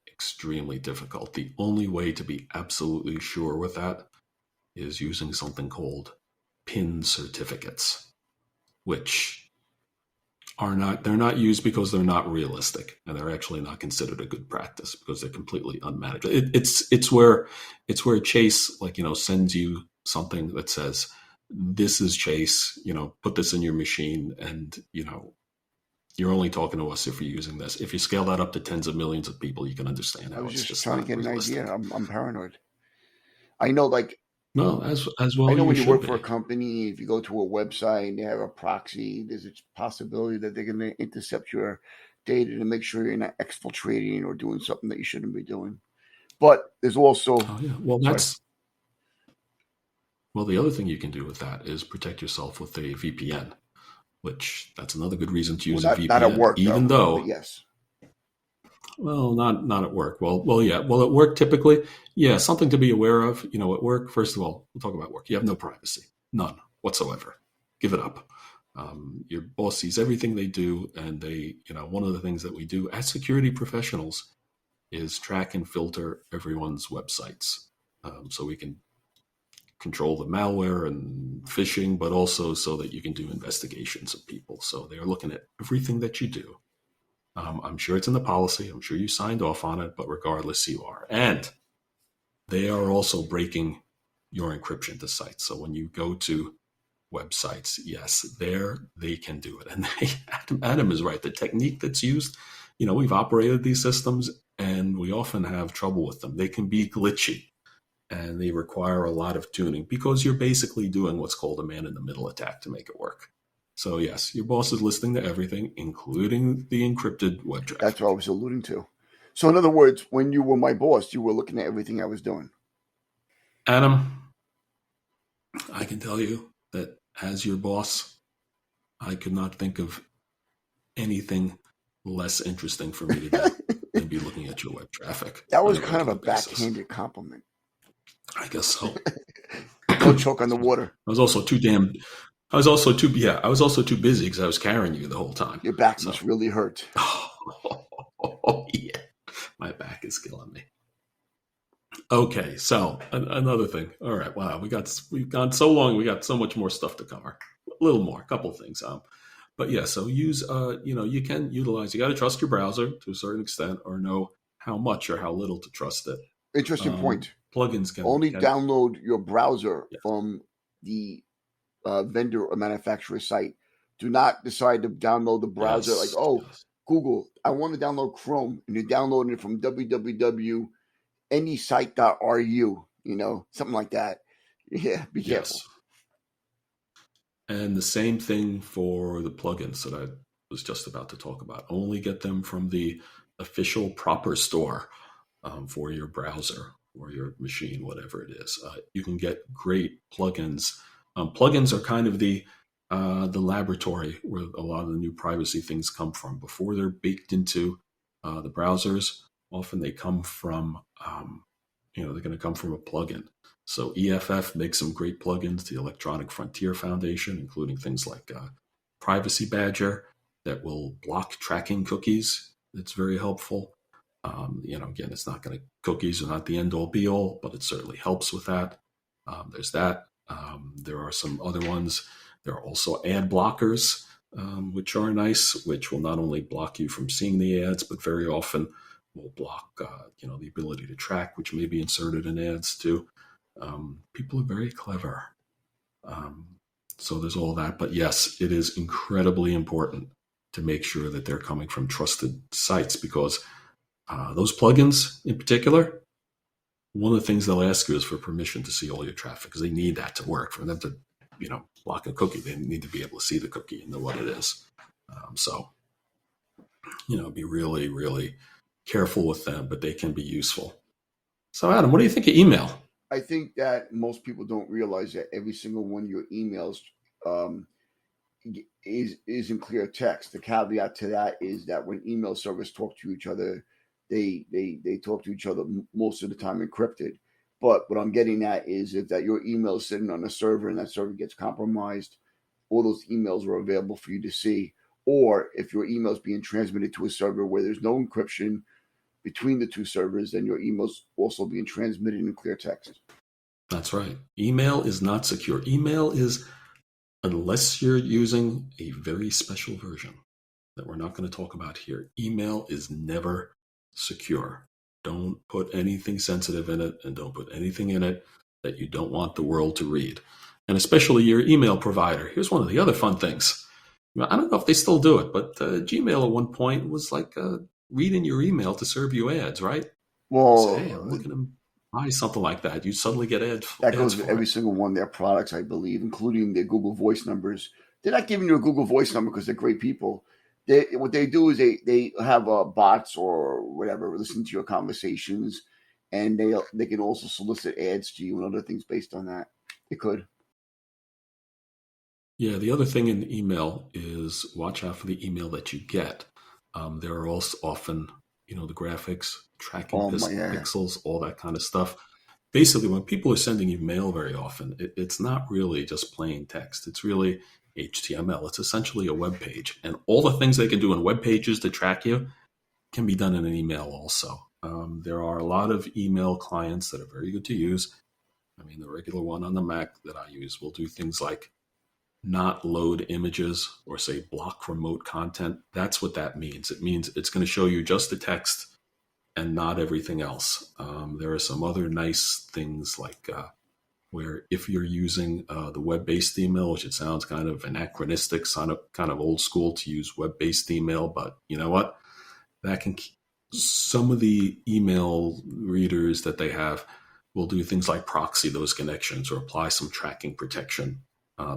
extremely difficult. The only way to be absolutely sure with that is using something called PIN certificates, which they're not used because they're not realistic, and they're actually not considered a good practice because they're completely unmanageable. It's where Chase sends you something that says, this is Chase, put this in your machine, and you're only talking to us if you're using this. If you scale that up to tens of millions of people, you can understand how I was it's just trying to get realistic. an idea. I'm paranoid. I know, well, as well. I know when you work be. for a company, if you go to a website and they have a proxy, there's a possibility that they're going to intercept your data to make sure you're not exfiltrating or doing something that you shouldn't be doing. But there's also... Well, the other thing you can do with that is protect yourself with a VPN, which that's another good reason to use a VPN. Not at work, even though, yes. Well, not at work. Well, yeah. Well, at work, typically, yeah, something to be aware of. At work, first of all, we'll talk about work. You have no privacy, none whatsoever. Give it up. Your boss sees everything they do, and one of the things that we do as security professionals is track and filter everyone's websites, so we can control the malware and phishing, but also so that you can do investigations of people. So they're looking at everything that you do. I'm sure it's in the policy. I'm sure you signed off on it, but regardless, you are. And they are also breaking your encryption to sites. So when you go to websites, yes, they can do it. And Adam is right. The technique that's used, we've operated these systems and we often have trouble with them. They can be glitchy and they require a lot of tuning because you're basically doing what's called a man-in-the-middle attack to make it work. So yes, your boss is listening to everything, including the encrypted web traffic. That's what I was alluding to. So in other words, when you were my boss, you were looking at everything I was doing. Adam, I can tell you that as your boss, I could not think of anything less interesting for me to do than be looking at your web traffic That on was a kind of a regular basis. backhanded compliment. I guess so. Don't choke on the water. I was also too damn. I was also too. Yeah, I was also too busy because I was carrying you the whole time. Your back So, must really hurt. oh, yeah, my back is killing me. Okay, so another thing. All right, wow, we've gone so long. We got so much more stuff to cover. A little more, a couple things. But yeah, so use. You can utilize. You got to trust your browser to a certain extent, or know how much or how little to trust it. Interesting point. Plugins Only can download your browser yeah, from the vendor or manufacturer site. Do not decide to download the browser like, yes, oh, yes, Google, I want to download Chrome, and you're downloading it from www.anysite.ru, something like that. Yeah, be careful. yes. And the same thing for the plugins that I was just about to talk about. Only get them from the official proper store for your browser or your machine, whatever it is. You can get great plugins. Plugins are kind of the laboratory where a lot of the new privacy things come from. Before they're baked into the browsers, often they come from they're going to come from a plugin. So EFF makes some great plugins. The Electronic Frontier Foundation, including things like Privacy Badger, that will block tracking cookies. That's very helpful. Again, it's not going to cookies are not the end all be all, but it certainly helps with that. There's that. There are some other ones. There are also ad blockers, which are nice, which will not only block you from seeing the ads, but very often will block, the ability to track, which may be inserted in ads too. People are very clever. Um, so there's all that. But yes, it is incredibly important to make sure that they're coming from trusted sites because those plugins in particular, one of the things they'll ask you is for permission to see all your traffic because they need that to work. For them to, block a cookie, they need to be able to see the cookie and know what it is. Be really, really careful with them, but they can be useful. So, Adam, what do you think of email? I think that most people don't realize that every single one of your emails um, is in clear text. The caveat to that is that when email servers talk to each other, they talk to each other most of the time encrypted. But what I'm getting at is if that your email is sitting on a server and that server gets compromised, all those emails are available for you to see. Or if your email is being transmitted to a server where there's no encryption between the two servers, then your email's also being transmitted in clear text. That's right. Email is not secure. Email is, unless you're using a very special version that we're not going to talk about here, email is never secure. Don't put anything sensitive in it and don't put anything in it that you don't want the world to read. And especially your email provider. Here's one of the other fun things. I don't know if they still do it, but Gmail at one point was like reading your email to serve you ads, right? You say, hey, I'm Well, looking to buy something like that. You suddenly get that ads goes with for every it. single one of their products, I believe, including their Google Voice numbers. They're not giving you a Google Voice number because they're great people. What they do is they have bots or whatever listen to your conversations, and they can also solicit ads to you and other things based on that. They could. Yeah, the other thing in email is watch out for the email that you get. There are also often, the graphics, tracking Oh my yeah. pixels, all that kind of stuff. Basically, when people are sending you mail very often, it's not really just plain text. It's really HTML. It's essentially a web page. And all the things they can do in web pages to track you can be done in an email also. There are a lot of email clients that are very good to use. I mean, the regular one on the Mac that I use will do things like not load images or say block remote content. That's what that means. It means it's going to show you just the text and not everything else. There are some other nice things like where if you're using the web-based email, which it sounds kind of anachronistic, kind of old school to use web-based email, but you know what? That can some of the email readers that they have will do things like proxy those connections or apply some tracking protection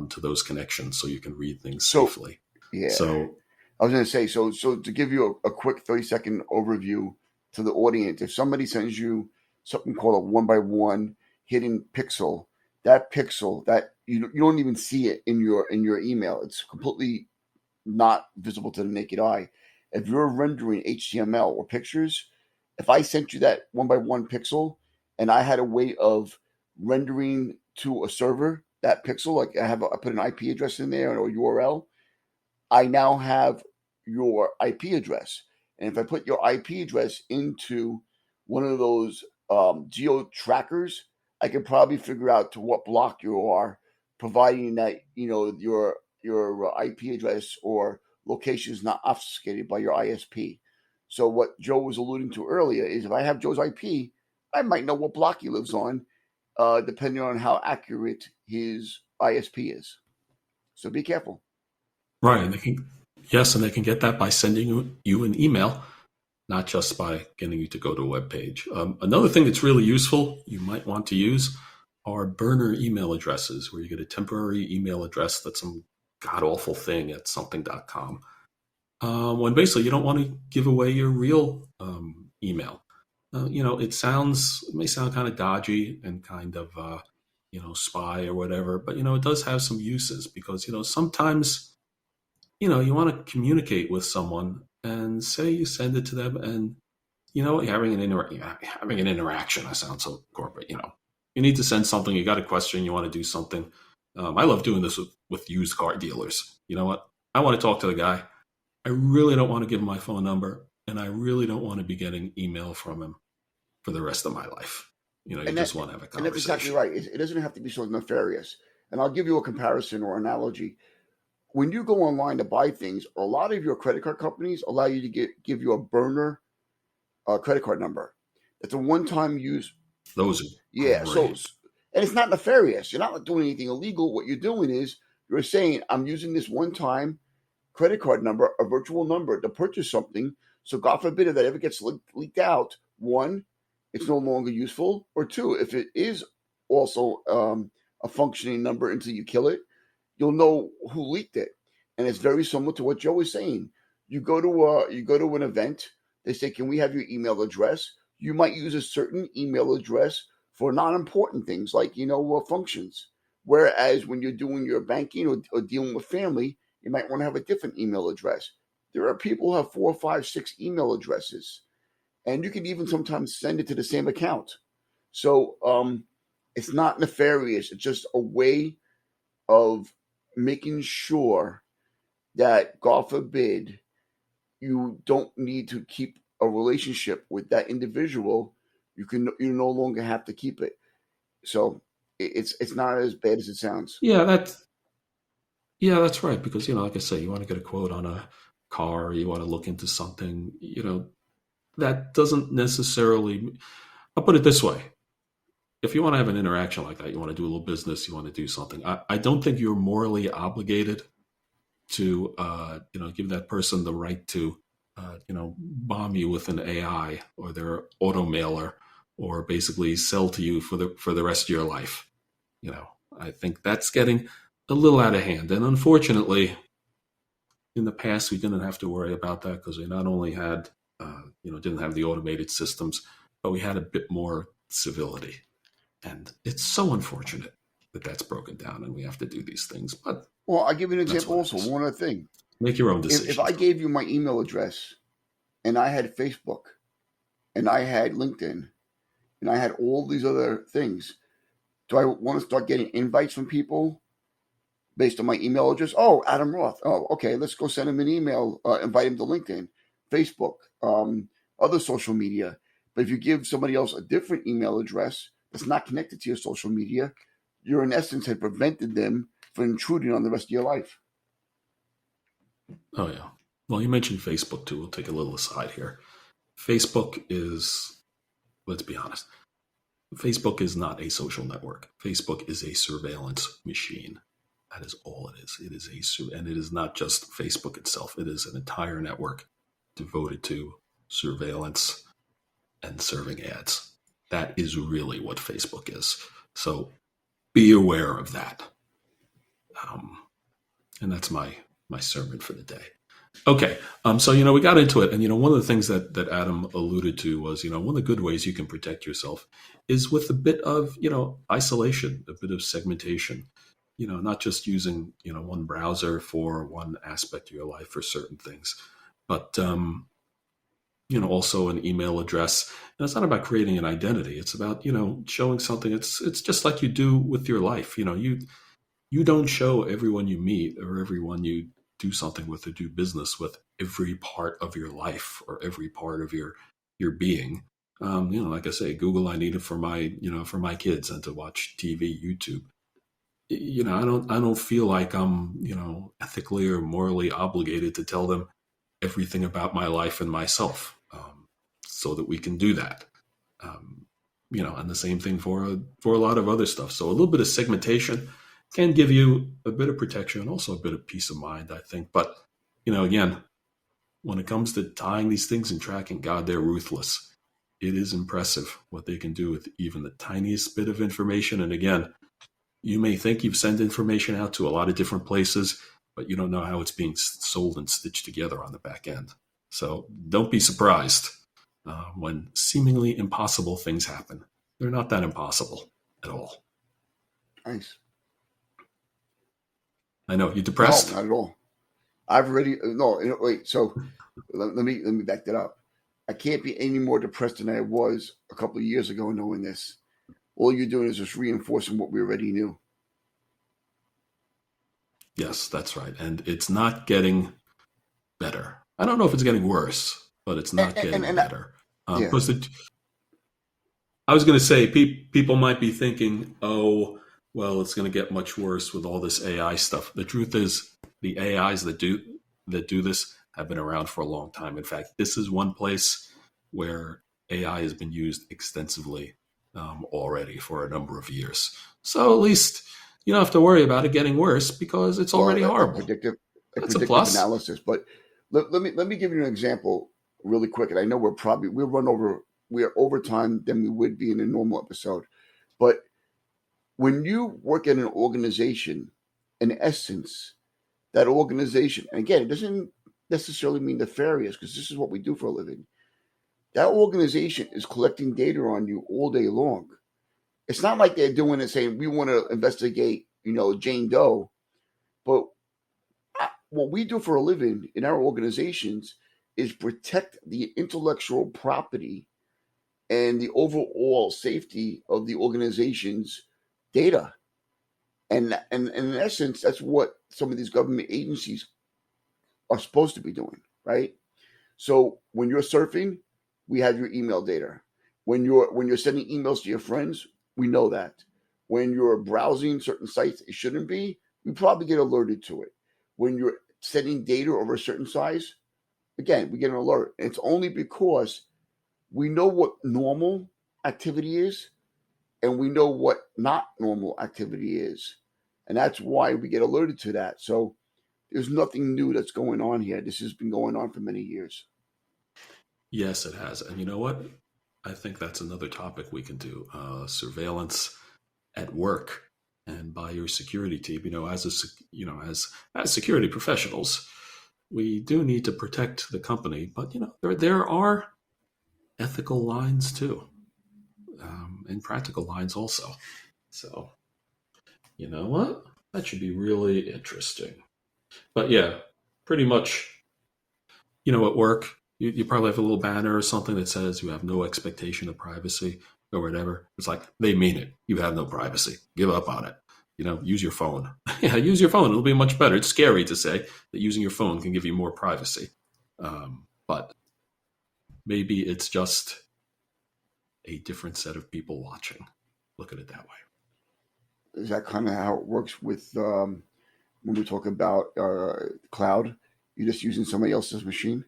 to those connections so you can read things So safely. yeah, So I was going to say so to give you a quick 30-second overview. to the audience. If somebody sends you something called a 1x1 hidden pixel, that pixel that you don't even see it in your email. It's completely not visible to the naked eye. If you're rendering HTML or pictures, if I sent you that 1x1 pixel and I had a way of rendering to a server that pixel, like I put an IP address in there or URL, I now have your IP address. And if I put your IP address into one of those geo trackers, I could probably figure out to what block you are, providing that your IP address or location is not obfuscated by your ISP. So what Joe was alluding to earlier is if I have Joe's IP, I might know what block he lives on, depending on how accurate his ISP is. So be careful. Right. And they can get that by sending you an email, not just by getting you to go to a web page. Another thing that's really useful you might want to use are burner email addresses, where you get a temporary email address that's some god awful thing at something.com. When basically you don't want to give away your real email. It may sound kind of dodgy and kind of, spy or whatever, but, it does have some uses because, sometimes, you want to communicate with someone and say you send it to them and, you're having having an interaction. I sound so corporate, you need to send something, you got a question, you want to do something. I love doing this with used car dealers. You know what? I want to talk to the guy. I really don't want to give him my phone number, and I really don't want to be getting email from him for the rest of my life. You And just want to have a that's exactly conversation. right. It doesn't have to be so nefarious. And I'll give you a comparison or analogy. When you go online to buy things, a lot of your credit card companies allow you to give you a burner credit card number. It's a one-time use. Those are Yeah. great. And it's not nefarious. You're not doing anything illegal. What you're doing is you're saying, I'm using this one-time credit card number, a virtual number, to purchase something. So God forbid if that ever gets leaked out, one, it's no longer useful, or two, if it is also a functioning number until you kill it, you'll know who leaked it. And it's very similar to what Joe was saying. You go to an event, they say, "Can we have your email address?" You might use a certain email address for non-important things like functions. Whereas when you're doing your banking or dealing with family, you might want to have a different email address. There are people who have 4, 5, 6 email addresses, and you can even sometimes send it to the same account. So it's not nefarious. It's just a way of making sure that, God forbid, you don't need to keep a relationship with that individual. You no longer have to keep it. So it's not as bad as it sounds. Yeah, that's right. Because like I say, you want to get a quote on a car, you want to look into something. That doesn't necessarily. I'll put it this way: if you want to have an interaction like that, you want to do a little business, you want to do something. I don't think you're morally obligated to give that person the right to bomb you with an AI or their auto mailer or basically sell to you for the rest of your life. I think that's getting a little out of hand, and unfortunately, in the past we didn't have to worry about that because we not only had didn't have the automated systems, but we had a bit more civility, and it's so unfortunate that that's broken down and we have to do these things. But Well, I'll give you an that's example what it also. is. One other thing. Make your own If I decisions, though. gave you my email address and I had Facebook and I had LinkedIn and I had all these other things, do I want to start getting invites from people based on my email address? Oh, Adam Roth. Oh, okay. Let's go send him an email, invite him to LinkedIn, Facebook, other social media. But if you give somebody else a different email address that's not connected to your social media, you're in essence had prevented them from intruding on the rest of your life. Oh yeah. Well, you mentioned Facebook too. We'll take a little aside here. Facebook is, let's be honest, Facebook is not a social network. Facebook is a surveillance machine. That is all it is. It is and it is not just Facebook itself. It is an entire network devoted to surveillance and serving ads. That is really what Facebook is. So be aware of that. Um, and that's my sermon for the day. Okay. So, we got into it. And, one of the things that Adam alluded to was, one of the good ways you can protect yourself is with a bit of, isolation, a bit of segmentation, not just using, one browser for one aspect of your life for certain things, but, also an email address. And it's not about creating an identity. It's about, showing something. It's just like you do with your life. You don't show everyone you meet or everyone you do something with or do business with every part of your life or every part of your being. Like I say, Google, I need it for my kids and to watch TV, YouTube. I don't feel like I'm, ethically or morally obligated to tell them everything about my life and myself, so that we can do that. Um, and the same thing for a lot of other stuff. So a little bit of segmentation can give you a bit of protection and also a bit of peace of mind, I think. But again, when it comes to tying these things and tracking, God, they're ruthless. It is impressive what they can do with even the tiniest bit of information. And again, you may think you've sent information out to a lot of different places, but you don't know how it's being sold and stitched together on the back end. So don't be surprised when seemingly impossible things happen. They're not that impossible at all. Nice. I know. You No, depressed? not at all. I've already no. Wait. So let me back that up. I can't be any more depressed than I was a couple of years ago knowing this. All you're doing is just reinforcing what we already knew. Yes, that's right. And it's not getting better. I don't know if it's getting worse, but it's And, not getting and better. yeah, Because I was going to say, people might be thinking, oh, well, it's going to get much worse with all this AI stuff. The truth is, the AIs that do this have been around for a long time. In fact, this is one place where AI has been used extensively already for a number of years. So at least you don't have to worry about it getting worse because it's well, already a horrible. predictive a That's a predictive plus. analysis. But let me give you an example really quick. And I know we're over time than we would be in a normal episode. But when you work in an organization, in essence, that organization, and again, it doesn't necessarily mean nefarious because this is what we do for a living. That organization is collecting data on you all day long. It's not like they're doing it saying we want to investigate, Jane Doe, but what we do for a living in our organizations is protect the intellectual property and the overall safety of the organization's data. And in essence, that's what some of these government agencies are supposed to be doing, right? So when you're surfing, we have your email data. When you're sending emails to your friends, we know that. When you're browsing certain sites it shouldn't be, we probably get alerted to it. When you're sending data over a certain size, again, we get an alert. And it's only because we know what normal activity is and we know what not normal activity is. And that's why we get alerted to that. So there's nothing new that's going on here. This has been going on for many years. Yes, it has. And you know what? I think that's another topic we can do. Surveillance at work and by your security team. As security professionals, we do need to protect the company, but there are ethical lines too, and practical lines also. So you know what? That should be really interesting. But yeah, pretty much. At work, you probably have a little banner or something that says you have no expectation of privacy or whatever. It's like they mean it. You have no privacy. Give up on it. Use your phone. Yeah, use your phone. It'll be much better. It's scary to say that using your phone can give you more privacy, but maybe it's just a different set of people watching. Look at it that way. Is that kind of how it works with when we talk about cloud? You're just using somebody else's machine.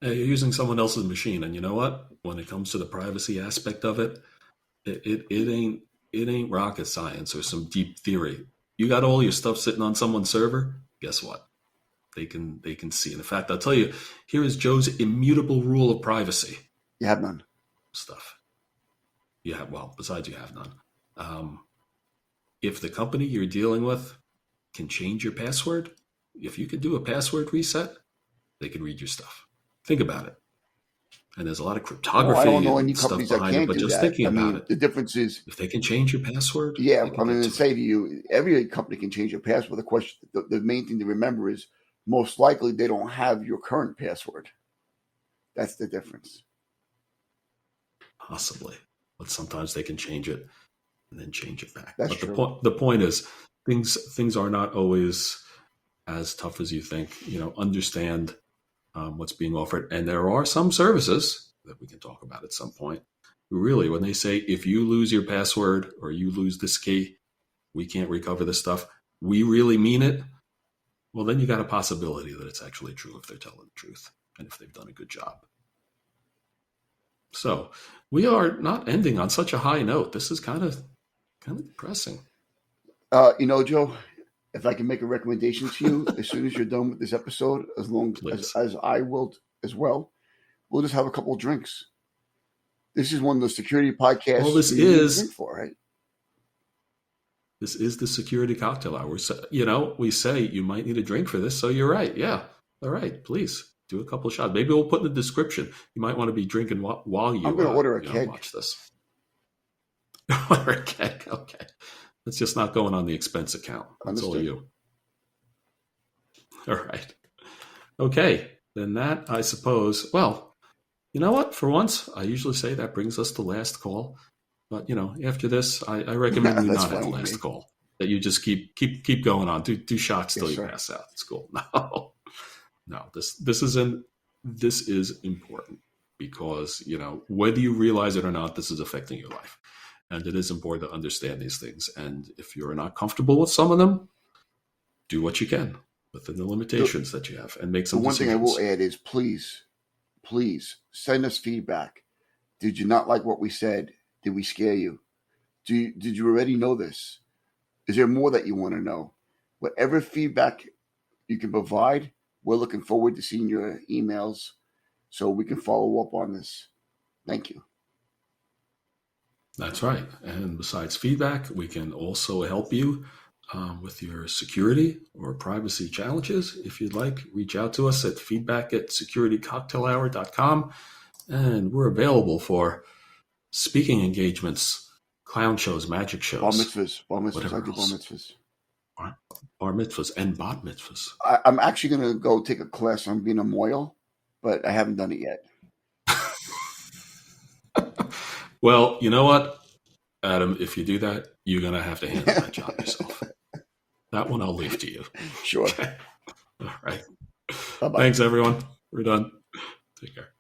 You're using someone else's machine, and you know what? When it comes to the privacy aspect of it, it ain't rocket science or some deep theory. You got all your stuff sitting on someone's server. Guess what? They can see. And in fact, I'll tell you, here is Joe's immutable rule of privacy You have none. stuff. Besides you have none. Um, if the company you're dealing with can change your password, if you could do a password reset, they could read your stuff. Think about it. And there's a lot of Well, I don't cryptography know any and stuff companies that behind it, can't but do just that. thinking I about mean, it, the difference is, if they can change your password, yeah, they can I'm get going to to it. say to you, every company can change your password. The question, the main thing to remember is most likely they don't have your current password. That's the difference. Possibly. But sometimes they can change it and then change it back. That's But true. the point is things are not always as tough as you think. Understand what's being offered. And there are some services that we can talk about at some point. Really, when they say if you lose your password or you lose this key, we can't recover this stuff. We really mean it. Well, then you got a possibility that it's actually true if they're telling the truth and if they've done a good job. So we are not ending on such a high note. This is kind of depressing. Joe, if I can make a recommendation to you as soon as you're done with this episode, as long Please. as I will as well, we'll just have a couple of drinks. This is one of those security Well, podcasts you need a drink for, right? This is the security cocktail hour. So, we say you might need a drink for this. So you're right. Yeah. All right. Please do a couple of shots. Maybe we'll put in the description. You might want to be drinking while you I'm going to order a keg. watch this. Order a keg. Okay. It's just not going on the expense account. That's Understood. all you. All right. Okay. Then that, I suppose, well, you know what? For once, I usually say that brings us to last call. But after this, I recommend you That's not at fine the with last me. call. That you just keep going on. Do shots till Yes, you sir. pass out. It's cool. No. This is important because whether you realize it or not, this is affecting your life, and it is important to understand these things. And if you're not comfortable with some of them, do what you can within the limitations that you have, and make The some one thing I decisions. will add is please send us feedback. Did you not like what we said? Did we scare you? Did you already know this? Is there more that you want to know? Whatever feedback you can provide, we're looking forward to seeing your emails so we can follow up on this. Thank you. That's right. And besides feedback, we can also help you with your security or privacy challenges. If you'd like, reach out to us at feedback@securitycocktailhour.com. And we're available for speaking engagements, clown shows, magic shows. Bar mitzvahs. Whatever I do bar else. mitzvahs. Bar mitzvahs and bat mitzvahs. I'm actually going to go take a class on being a moil, but I haven't done it yet. Well, you know what, Adam? If you do that, you're going to have to handle that job yourself. That one I'll leave to you. Sure. Okay. All right. Bye-bye. Thanks, everyone. We're done. Take care.